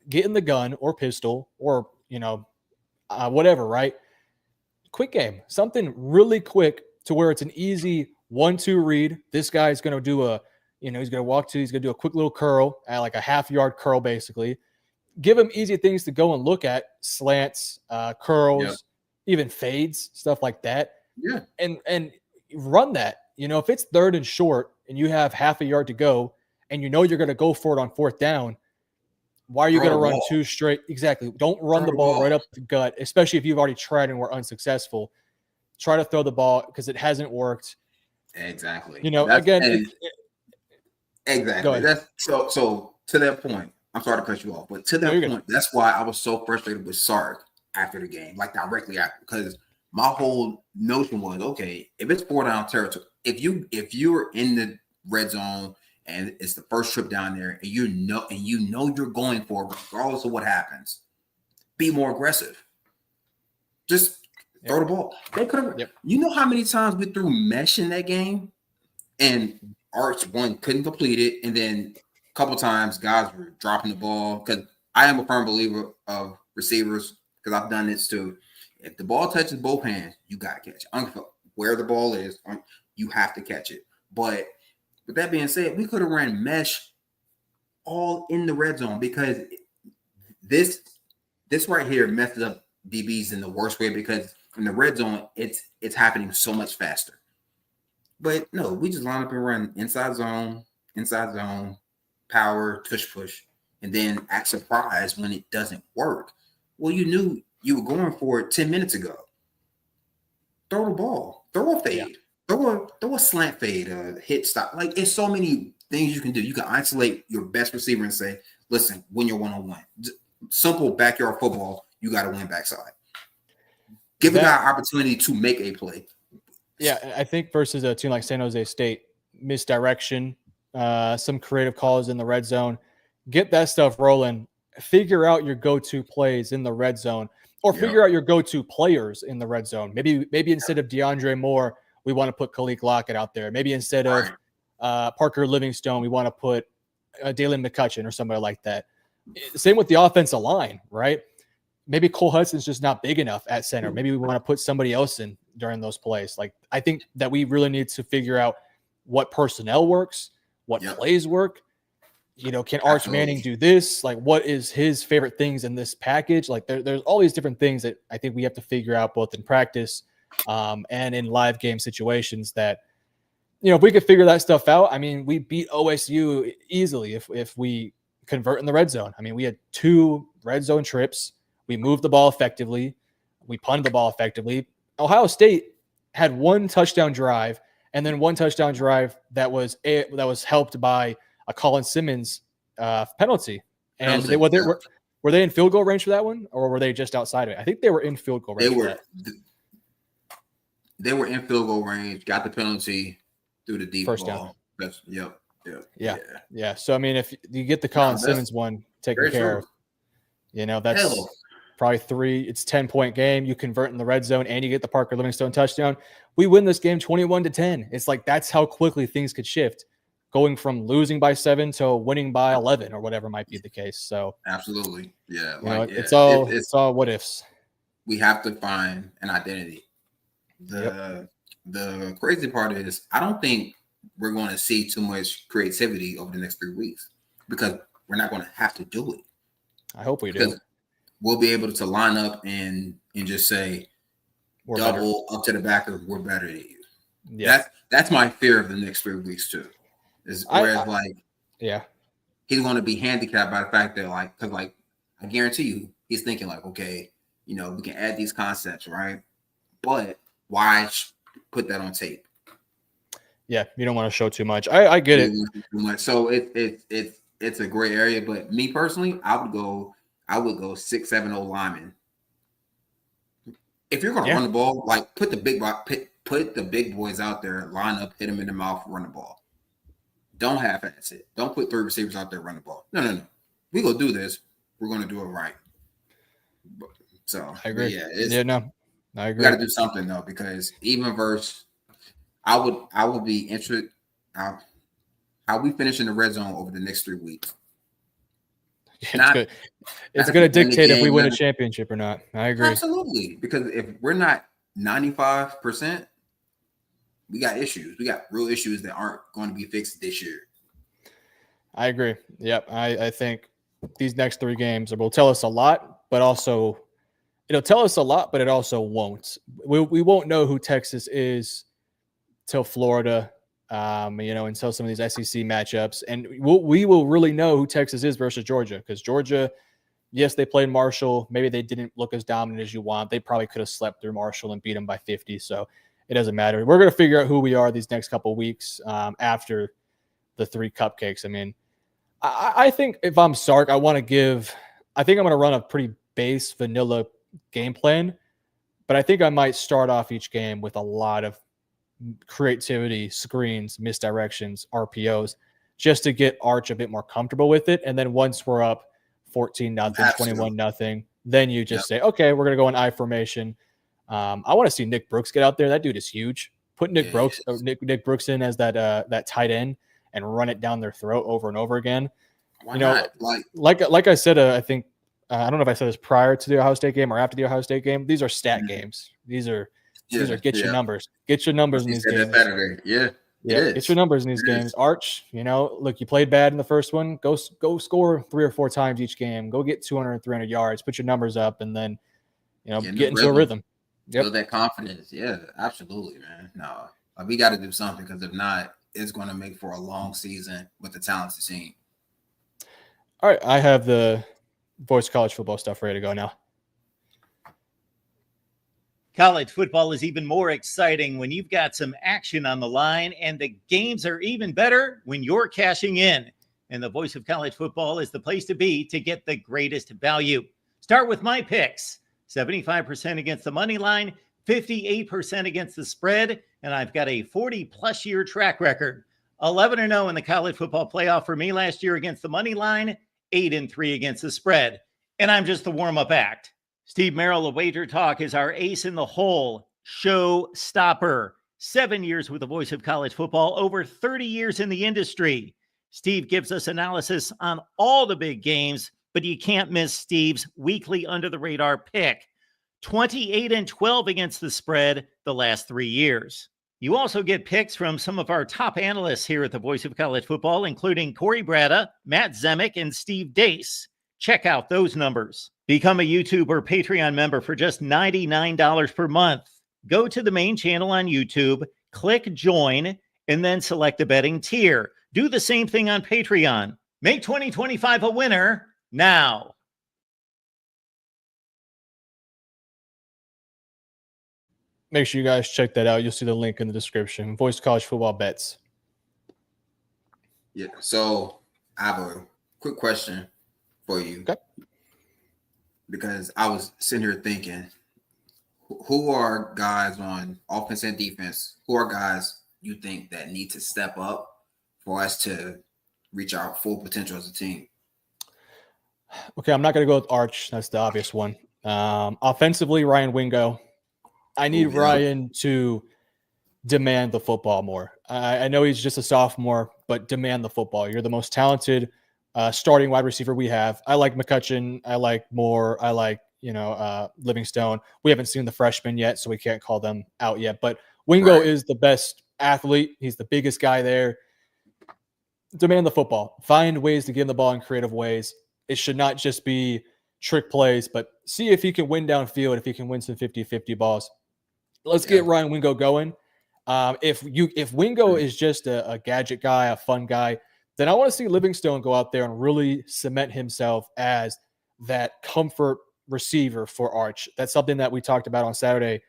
S2: getting the gun or pistol or whatever, right? Quick game, something really quick to where it's an easy 1-2 read. This guy's going to do he's going to walk to, he's going to do a quick little curl, like a half-yard curl, basically. Give him easy things to go and look at, slants, curls, even fades, stuff like that. Yeah. And run that. If it's 3rd and short and you have half a yard to go, and you know you're going to go for it on fourth down, why are you going to run two straight? Exactly. Don't run the ball right up the gut, especially if you've already tried and were unsuccessful. Try to throw the ball because it hasn't worked.
S1: Exactly.
S2: Exactly.
S1: That's so to that point. I'm sorry to cut you off, but to that point, that's why I was so frustrated with Sark after the game, like directly after, because my whole notion was, okay, if it's 4-down territory, if you're in the red zone and it's the first trip down there, and you know you're going for it, regardless of what happens, be more aggressive. Just throw the ball. They could have. You know how many times we threw mesh in that game, and Arch couldn't complete it, and then a couple times guys were dropping the ball, because I am a firm believer of receivers, because I've done this too. If the ball touches both hands, you got to catch it. Where the ball is, you have to catch it. But with that being said, we could have ran mesh all in the red zone, because this right here messes up DBs in the worst way, because in the red zone, it's happening so much faster. But no, we just line up and run inside zone, power, push, and then act surprised when it doesn't work. Well, you knew you were going for it 10 minutes ago. Throw the ball, throw a fade, throw a slant fade, a hit stop. Like, it's so many things you can do. You can isolate your best receiver and say, listen, when you're one-on-one. Simple backyard football, you got to win backside. Give a guy an opportunity to make a play.
S2: Yeah, I think versus a team like San Jose State, misdirection, some creative calls in the red zone, get that stuff rolling, figure out your go-to plays in the red zone, or figure out your go-to players in the red zone. Maybe instead of DeAndre Moore, we want to put Khalil Lockett out there. Maybe instead of Parker Livingstone, we want to put Dalen McCutcheon or somebody like that. Same with the offensive line, right? Maybe Cole Hudson's just not big enough at center. Maybe we want to put somebody else in during those plays. Like, I think that we really need to figure out what personnel works, what plays work. You know, can Arch Manning do this? Like, what is his favorite things in this package? Like, there's all these different things that I think we have to figure out both in practice and in live game situations that, you know, if we could figure that stuff out, I mean, we beat OSU easily if we convert in the red zone. I mean, we had 2 red zone trips. We moved the ball effectively. We punted the ball effectively. Ohio State had 1 touchdown drive, and then 1 touchdown drive that was helped by a Colin Simmons penalty. And were they in field goal range for that one, or were they just outside of it? I think they were in field goal range.
S1: They were in field goal range. Got the penalty through the deep
S2: first
S1: ball.
S2: Down.
S1: Yeah.
S2: So I mean, if you get the Colin Simmons one taken care of, you know, that's probably 3. It's 10-point game. You convert in the red zone, and you get the Parker Livingstone touchdown. We win this game 21-10. It's like, that's how quickly things could shift, going from losing by 7 to winning by 11 or whatever might be the case. So
S1: absolutely, yeah.
S2: It's all what ifs.
S1: We have to find an identity. The crazy part is, I don't think we're going to see too much creativity over the next 3 weeks, because we're not going to have to do it.
S2: I hope we do.
S1: We'll be able to line up and just say, we're double better. Up to the backer, we're better than you. Yeah. That's my fear of the next 3 weeks too. He's going to be handicapped by the fact that, because I guarantee you, he's thinking like, okay, you know, we can add these concepts, right? But why put that on tape? Yeah,
S2: you don't want to show too much. I get it.
S1: Too much. So it's a gray area. But me personally, I would go 6-7-0 linemen. If you're going to run the ball, like, put the big boys out there, line up, hit them in the mouth, run the ball. Don't half-ass it. Don't put 3 receivers out there, run the ball. No. We go do this. We're going to do it right. So
S2: I agree.
S1: I agree. We got to do something though, because even versus, I would be interested how we finish in the red zone over the next 3 weeks.
S2: It's going to dictate if we win a championship or not. I agree.
S1: Absolutely, because if we're not 95%, we got issues. We got real issues that aren't going to be fixed this year.
S2: I agree. Yep. I think these next 3 games will tell us a lot, but also it'll tell us a lot, but it also won't. We won't know who Texas is till Florida. until some of these SEC matchups. And we will really know who Texas is versus Georgia, because Georgia, yes, they played Marshall. Maybe they didn't look as dominant as you want. They probably could have slept through Marshall and beat them by 50. So it doesn't matter. We're going to figure out who we are these next couple of weeks after the 3 cupcakes. I mean, I think if I'm Sark, I think I'm going to run a pretty base vanilla game plan, but I think I might start off each game with a lot of creativity, screens, misdirections, RPOs, just to get Arch a bit more comfortable with it. And then once we're up 14-0, 21-0, then you just say, okay, we're going to go in I formation. I want to see Nick Brooks get out there. That dude is huge. Put Nick Brooks in as that tight end and run it down their throat over and over again.
S1: Why not?
S2: Like I said, I think I don't know if I said this prior to the Ohio State game or after the Ohio State game. These are stat games. These are get your numbers. Get your numbers in these games. Get your numbers in these games. Arch, look, you played bad in the first one. Go score 3 or 4 times each game. Go get 200 and 300 yards. Put your numbers up, and then get into a rhythm.
S1: Build that confidence. Yeah, absolutely, man. No, we got to do something, because if not, it's going to make for a long season with the talented team.
S2: All right, I have the Voice College Football stuff ready to go now.
S3: College football is even more exciting when you've got some action on the line, and the games are even better when you're cashing in. And the Voice of College Football is the place to be to get the greatest value. Start with my picks: 75% against the money line, 58% against the spread, and I've got a 40-plus year track record. 11-0 in the college football playoff for me last year against the money line, 8-3 against the spread. And I'm just the warm-up act. Steve Merrill of Wager Talk is our ace in the hole show stopper. 7 years with the Voice of College Football, over 30 years in the industry. Steve gives us analysis on all the big games, but you can't miss Steve's weekly under-the-radar pick. 28-12 against the spread the last 3 years. You also get picks from some of our top analysts here at the Voice of College Football, including Corey Bratta, Matt Zemek, and Steve Dace. Check out those numbers. Become a YouTube or Patreon member for just $99 per month. Go to the main channel on YouTube, click join, and then select the betting tier. Do the same thing on Patreon. Make 2025 a winner now.
S2: Make sure you guys check that out. You'll see the link in the description. Voice College Football bets.
S1: Yeah. So I have a quick question for you.
S2: Okay.
S1: Because I was sitting here thinking, who are guys on offense and defense? Who are guys you think that need to step up for us to reach our full potential as a team?
S2: Okay, I'm not going to go with Arch. That's the obvious one. Offensively, Ryan Wingo. I need Ryan to demand the football more. I know he's just a sophomore, but demand the football. You're the most talented starting wide receiver we have. I like McCutcheon. I like Moore. I like, Livingstone. We haven't seen the freshmen yet, so we can't call them out yet. But Wingo is the best athlete. He's the biggest guy there. Demand the football. Find ways to get him the ball in creative ways. It should not just be trick plays, but see if he can win downfield, if he can win some 50-50 balls. Let's get Ryan Wingo going. If Wingo is just a gadget guy, a fun guy, then I want to see Livingstone go out there and really cement himself as that comfort receiver for Arch. That's something that we talked about on Saturday.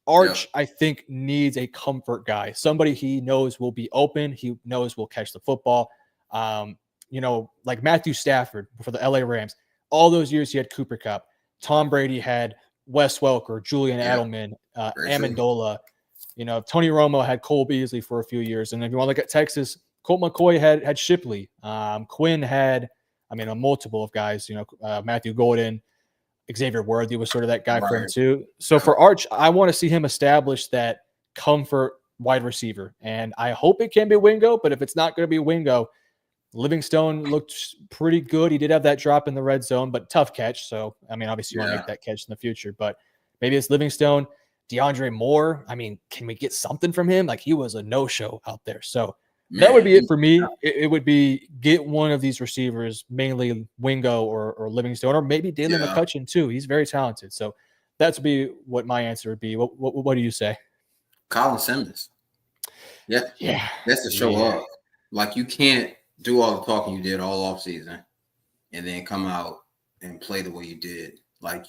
S2: Arch, I think, needs a comfort guy, somebody he knows will be open, he knows will catch the football. Like Matthew Stafford for the LA Rams. All those years he had Cooper Kupp. Tom Brady had Wes Welker, Julian Edelman, Amendola. Tony Romo had Cole Beasley for a few years. And if you want to look at Texas, Colt McCoy had Shipley. Quinn had, a multiple of guys, Matthew Golden, Xavier Worthy was sort of that guy for him too. So for Arch, I want to see him establish that comfort wide receiver. And I hope it can be Wingo, but if it's not going to be Wingo, Livingstone looked pretty good. He did have that drop in the red zone, but tough catch. So, obviously you want to make that catch in the future, but maybe it's Livingstone. DeAndre Moore. Can we get something from him? Like, he was a no-show out there. So that would be it for me. It would be get one of these receivers, mainly Wingo or Livingstone, or maybe Dalen McCutcheon too. He's very talented. So that would be what my answer would be. What do you say?
S1: Colin Simmons. Yeah,
S2: Yeah.
S1: that's to show
S2: Yeah.
S1: up. Like you can't do all the talking you did all off season and then come out and play the way you did. Like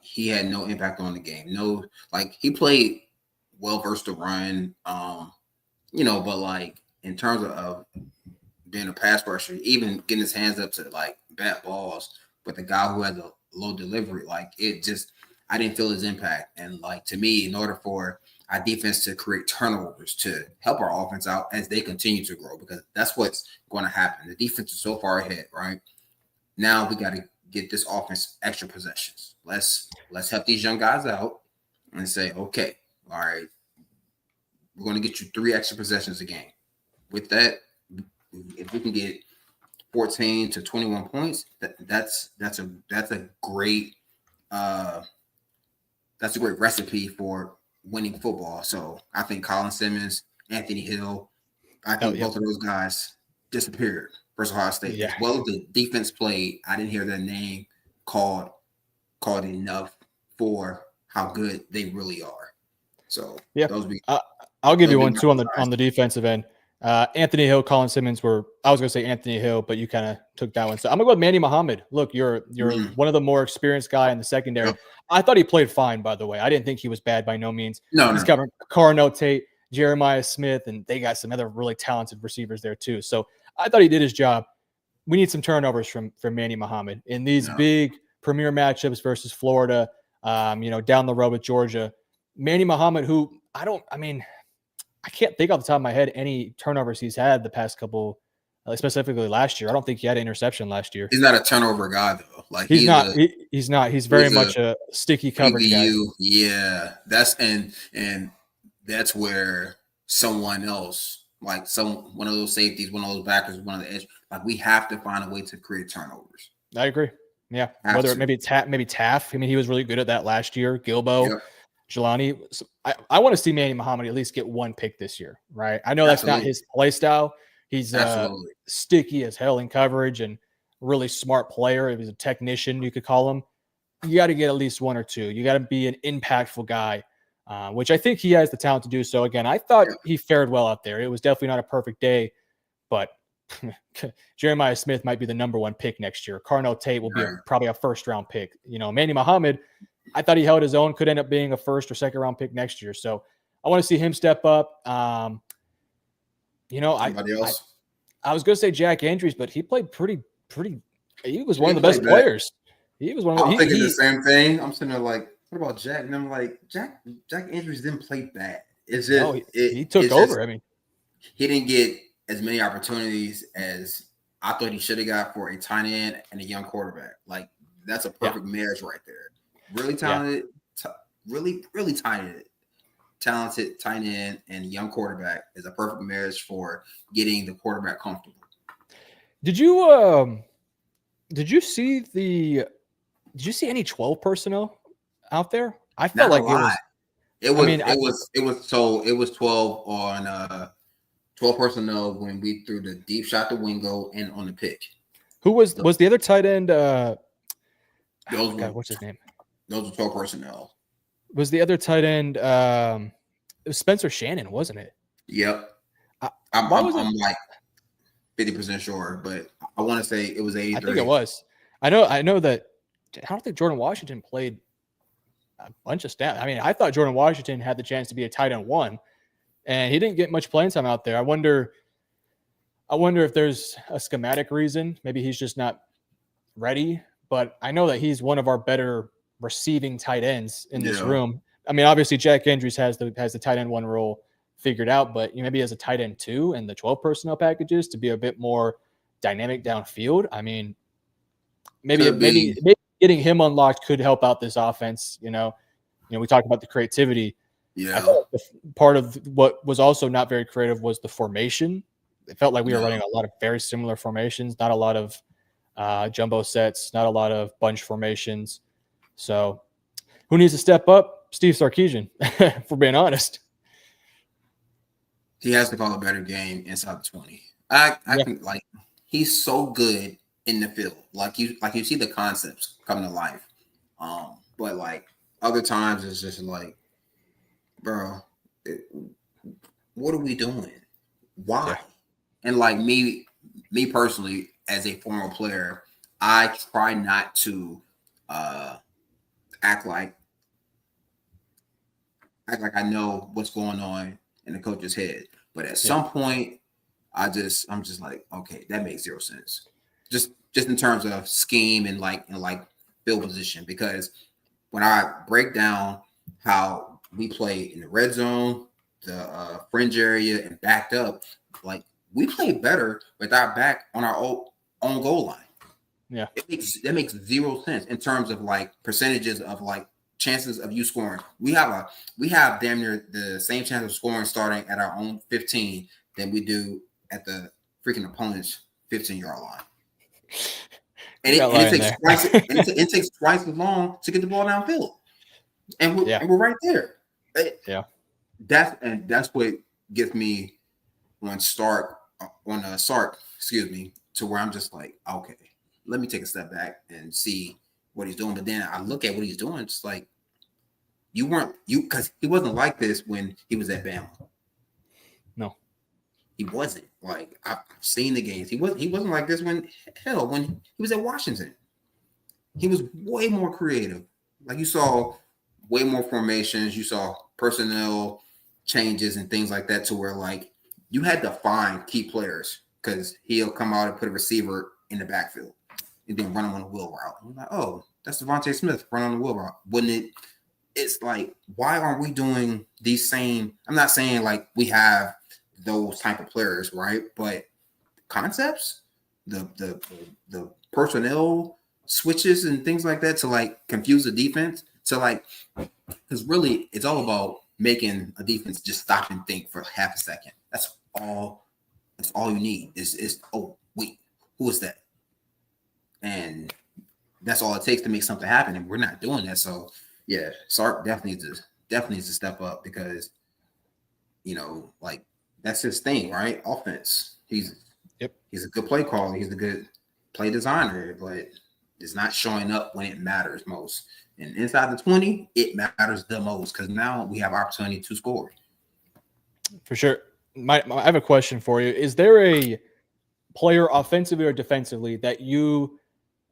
S1: he had no impact on the game. No, like he played well versus the run. But like in terms of being a pass rusher, even getting his hands up to like bat balls with a guy who has a low delivery, like it just I didn't feel his impact. And like to me, in order for our defense to create turnovers to help our offense out as they continue to grow, because that's what's going to happen. The defense is so far ahead, right? Now we got to get this offense extra possessions. Let's help these young guys out and say, okay, all right, we're going to get you 3 extra possessions a game. With that, if we can get 14 to 21 points, that's a great recipe for winning football. So I think Colin Simmons, Anthony Hill, both of those guys disappeared versus Ohio State.
S2: Yeah.
S1: As well as the defense played, I didn't hear their name called enough for how good they really are. So
S2: yeah, I'll give you one too on the defensive end. Anthony Hill, Colin Simmons I was going to say Anthony Hill, but you kind of took that one. So I'm going to go with Manny Muhammad. Look, you're one of the more experienced guy in the secondary. Yep. I thought he played fine, by the way. I didn't think he was bad by no means. He's covering Carno Tate, Jeremiah Smith, and they got some other really talented receivers there too. So I thought he did his job. We need some turnovers from Manny Muhammad in these big premier matchups versus Florida, down the road with Georgia. Manny Muhammad, who I can't think off the top of my head any turnovers he's had the past couple, specifically last year. I don't think he had an interception last year.
S1: He's not a turnover guy though. Like
S2: he's not. He's very much a sticky coverage guy.
S1: Yeah, that's where someone else, like one of those safeties, one of those backers, one of the edge, like we have to find a way to create turnovers.
S2: I agree. Yeah, whether maybe Taff. I mean, he was really good at that last year. Gilbo. Yep. Jelani, I want to see Manny Muhammad at least get 1 pick this year, right? I know that's not his play style. He's sticky as hell in coverage and really smart player. If he's a technician, you could call him. You got to get at least 1 or 2. You got to be an impactful guy, which I think he has the talent to do so. Again, I thought he fared well out there. It was definitely not a perfect day, but Jeremiah Smith might be the number 1 pick next year. Carno Tate will be probably a first-round pick. Manny Muhammad, I thought he held his own, could end up being a first or second round pick next year. So I want to see him step up.
S1: Anybody else?
S2: I was going to say Jack Andrews, but he played pretty. He was one of the best players. He was one of.
S1: I'm thinking the same thing. I'm sitting there like, what about Jack? And I'm like, Jack Andrews didn't play bad. It's just
S2: he took over. I mean,
S1: he didn't get as many opportunities as I thought he should have got for a tight end and a young quarterback. Like that's a perfect marriage right there. Really talented, really talented tight end and young quarterback is a perfect marriage for getting the quarterback comfortable.
S2: Did you see any 12 personnel out there? I felt like
S1: it was 12 on 12 personnel when we threw the deep shot to Wingo and on the pick.
S2: Who was the other tight end? What's his name?
S1: Those are 12 personnel.
S2: Was the other tight end? It was Spencer Shannon, wasn't it?
S1: Yep. I'm like 50% sure, but I want to say it was 83.
S2: I think it was. I know that. I don't think Jordan Washington played a bunch of snaps. I mean, I thought Jordan Washington had the chance to be a tight end 1, and he didn't get much playing time out there. I wonder if there's a schematic reason. Maybe he's just not ready. But I know that he's one of our better receiving tight ends in this room. I mean, obviously Jack Andrews has the tight end 1 role figured out, but maybe as a tight end 2 and the 12 personnel packages to be a bit more dynamic downfield. I mean, maybe getting him unlocked could help out this offense. We talked about the creativity.
S1: Yeah.
S2: I thought part of what was also not very creative was the formation. It felt like we were running a lot of very similar formations, not a lot of jumbo sets, not a lot of bunch formations. So who needs to step up? Steve Sarkisian, if we're being honest.
S1: He has to call a better game inside the 20. I think like he's so good in the field. Like you see the concepts come to life. But like other times it's just like, bro, what are we doing? Why?
S2: Yeah.
S1: And like me personally, as a former player, I try not to act like I know what's going on in the coach's head. But at some point, I'm just like, okay, that makes zero sense. Just in terms of scheme and like field position, because when I break down how we play in the red zone, the fringe area, and backed up, like we play better with our back on our own goal line.
S2: Yeah,
S1: That makes zero sense in terms of like percentages of like chances of you scoring. We have damn near the same chance of scoring starting at our own 15 than we do at the freaking opponent's 15-yard line. And it takes twice as long to get the ball downfield. And we're right there. That's what gets me on Sark, excuse me, to where I'm just like, okay, let me take a step back and see what he's doing. But then I look at what he's doing, it's like because he wasn't like this when he was at Bama.
S2: No,
S1: he wasn't. Like I've seen the games. He wasn't like this when he was at Washington. He was way more creative. Like you saw way more formations. You saw personnel changes and things like that to where like you had to find key players because he'll come out and put a receiver in the backfield and then run him on the wheel route. I'm like, oh, that's Devontae Smith run on the wheel route. Wouldn't it? It's like, why aren't we doing these same? I'm not saying like we have those type of players, right? But concepts, the personnel switches and things like that to like confuse the defense. To like, because really it's all about making a defense just stop and think for half a second. That's all you need is oh wait, who is that? And that's all it takes to make something happen. And we're not doing that. So yeah, Sark definitely needs to step up because like that's his thing, right? Offense. He's a good play caller. He's a good play designer, but it's not showing up when it matters most. And inside the 20, it matters the most because now we have opportunity to score.
S2: For sure. I have a question for you. Is there a player offensively or defensively that you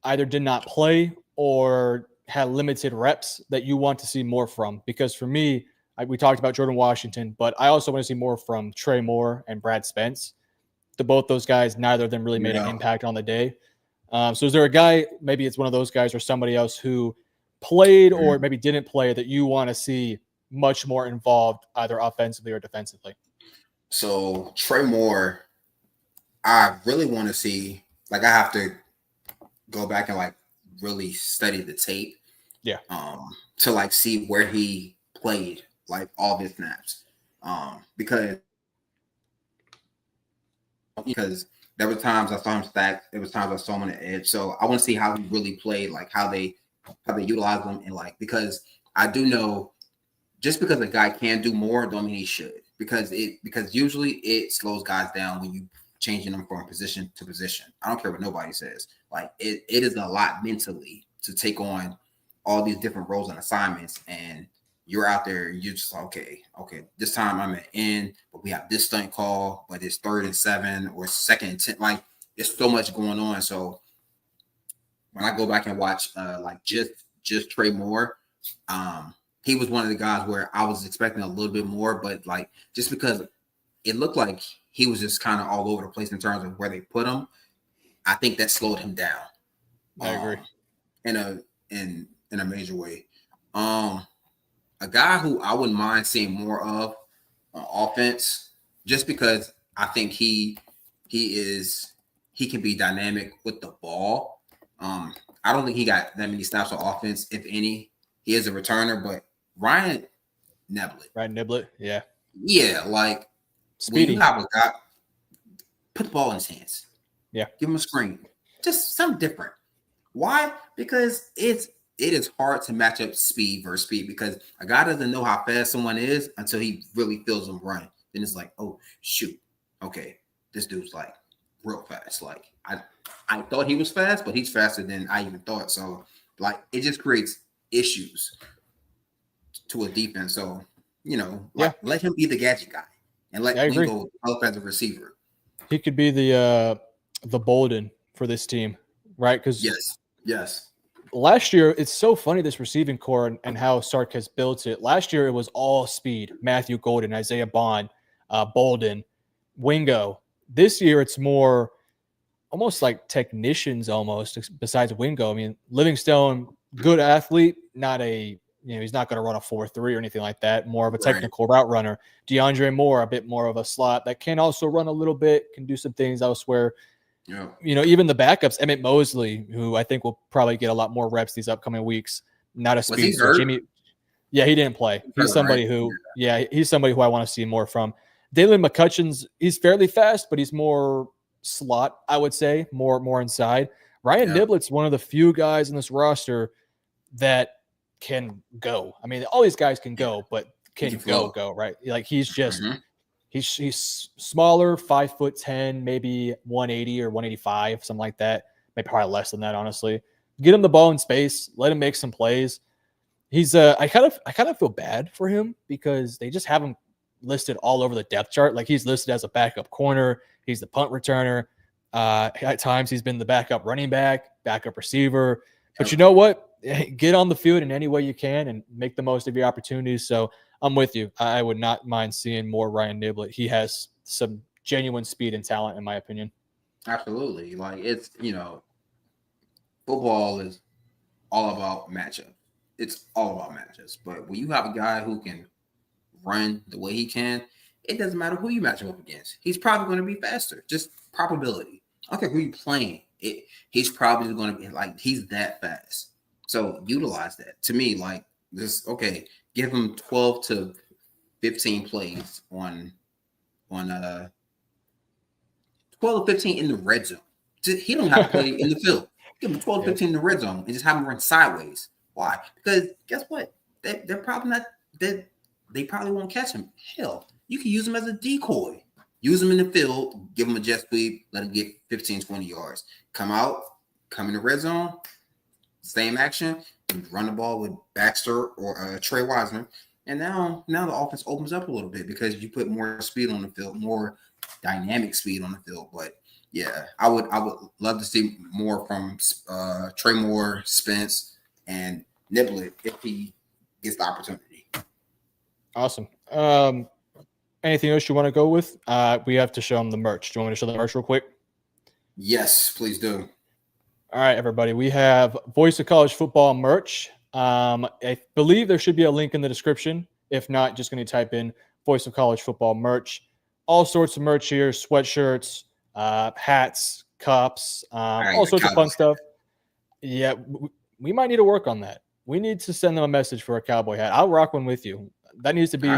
S2: either did not play or had limited reps that you want to see more from? Because for me, we talked about Jordan Washington, but I also want to see more from Trey Moore and Brad Spence. Both those guys, neither of them really made an impact on the day. So is there a guy, maybe it's one of those guys or somebody else who played or maybe didn't play that you want to see much more involved either offensively or defensively?
S1: So Trey Moore, I really want to see, like I have to go back and like really study the tape.
S2: Yeah.
S1: To like see where he played like all his snaps. Because there were times I saw him stacked, there was times I saw him on the edge. So I want to see how he really played, like how they utilize him, and like because I do know just because a guy can do more don't mean he should. Because usually it slows guys down when you changing them from position to position. I don't care what nobody says. Like it is a lot mentally to take on all these different roles and assignments, and you're out there and you're just like, okay, this time I'm at end, but we have this stunt call, but it's 3rd and 7 or 2nd and 10. Like there's so much going on. So when I go back and watch like just Trey Moore, he was one of the guys where I was expecting a little bit more, but like just because it looked like he was just kind of all over the place in terms of where they put him, I think that slowed him down.
S2: I agree.
S1: In a major way. A guy who I wouldn't mind seeing more of on offense, just because I think he can be dynamic with the ball. I don't think he got that many snaps on offense, if any. He is a returner, but Ryan Niblett. Yeah, like
S2: speedy.
S1: When you have a guy, put the ball in his hands.
S2: Yeah,
S1: give him a screen. Just something different. Why? Because it is hard to match up speed versus speed, because a guy doesn't know how fast someone is until he really feels them run. Then it's like, oh shoot, okay, this dude's like real fast. Like I thought he was fast, but he's faster than I even thought. So like it just creates issues to a defense. So let him be the gadget guy and let
S2: I agree.
S1: Wingo help as a receiver.
S2: He could be the Bolden for this team, right? Because
S1: Yes.
S2: last year, it's so funny, this receiving core and how Sark has built it. Last year, it was all speed. Matthew Golden, Isaiah Bond, Bolden, Wingo. This year, it's more almost like technicians almost, besides Wingo. I mean, Livingstone, good athlete, not a, he's not going to run a 4.3 or anything like that. More of a technical route runner. DeAndre Moore, a bit more of a slot that can also run a little bit, can do some things elsewhere.
S1: Yeah.
S2: Even the backups, Emmett Mosley, who I think will probably get a lot more reps these upcoming weeks. Not a speedster. Jimmy, he didn't play. He's somebody who I want to see more from. Dalen McCutcheon's, he's fairly fast, but he's more slot, I would say, more inside. Ryan Niblett's one of the few guys in this roster that can go. I mean, all these guys can go, but can go, right? Like he's just he's smaller, 5'10", maybe 180 or 185, something like that. Maybe probably less than that, honestly. Get him the ball in space, let him make some plays. He's I kind of feel bad for him because they just have him listed all over the depth chart. Like he's listed as a backup corner, he's the punt returner. At times he's been the backup running back, backup receiver. But you know what? Get on the field in any way you can and make the most of your opportunities. So I'm with you. I would not mind seeing more Ryan Niblett. He has some genuine speed and talent, in my opinion.
S1: Absolutely. Like it's, football is all about matchup. It's all about matchups. But when you have a guy who can run the way he can, it doesn't matter who you match him up against. He's probably going to be faster. Just probability. I don't care who you're playing. He's probably going to be like, he's that fast. So utilize that. To me, like this, give him 12 to 15 plays on 12 to 15 in the red zone. He don't have to play in the field. Give him 12 to 15 in the red zone and just have him run sideways. Why? Because guess what? They're probably not that. They probably won't catch him. Hell, you can use him as a decoy. Use him in the field, give him a jet sweep, let him get 15, 20 yards. Come in the red zone, same action, and run the ball with Baxter or Trey Wiseman. And now the offense opens up a little bit because you put more speed on the field, more dynamic speed on the field. But yeah, I would love to see more from Trey Moore, Spence, and Niblett if he gets the opportunity.
S2: Awesome. Anything else you want to go with? We have to show them the merch. Do you want me to show the merch real quick?
S1: Yes, please do.
S2: All right, everybody. We have Voice of College Football merch. I believe there should be a link in the description. If not, just going to type in Voice of College Football merch. All sorts of merch here, sweatshirts, hats, cups, all sorts of fun stuff. Yeah, we might need to work on that. We need to send them a message for a cowboy hat. I'll rock one with you. That needs to be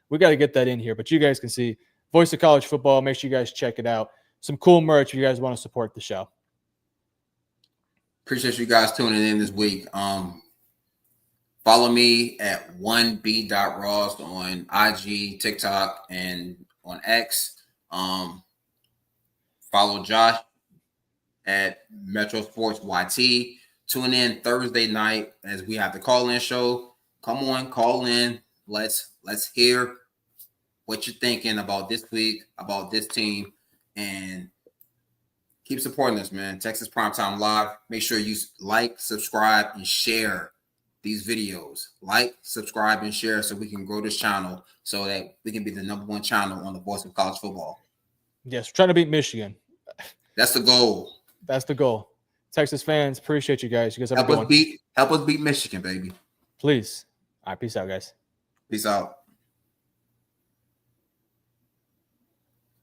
S2: we got to get that in here. But you guys can see Voice of College Football. Make sure you guys check it out. Some cool merch if you guys want to support the show.
S1: Appreciate you guys tuning in this week. Follow me at 1b.ross on IG, TikTok, and on X. Follow Josh at Metro Sports YT. Tune in Thursday night as we have the call-in show. Come on, call in. Let's hear what you're thinking about this week, about this team, and keep supporting us, man. Texas Primetime Live. Make sure you like, subscribe, and share these videos. Like, subscribe, and share so we can grow this channel so that we can be the #1 channel on the Voice of College Football.
S2: Yes, we're trying to beat Michigan.
S1: That's the goal.
S2: That's the goal. Texas fans, appreciate you guys. You guys have a good one.
S1: Help us beat Michigan, baby.
S2: Please. All right, peace out, guys.
S1: Peace out.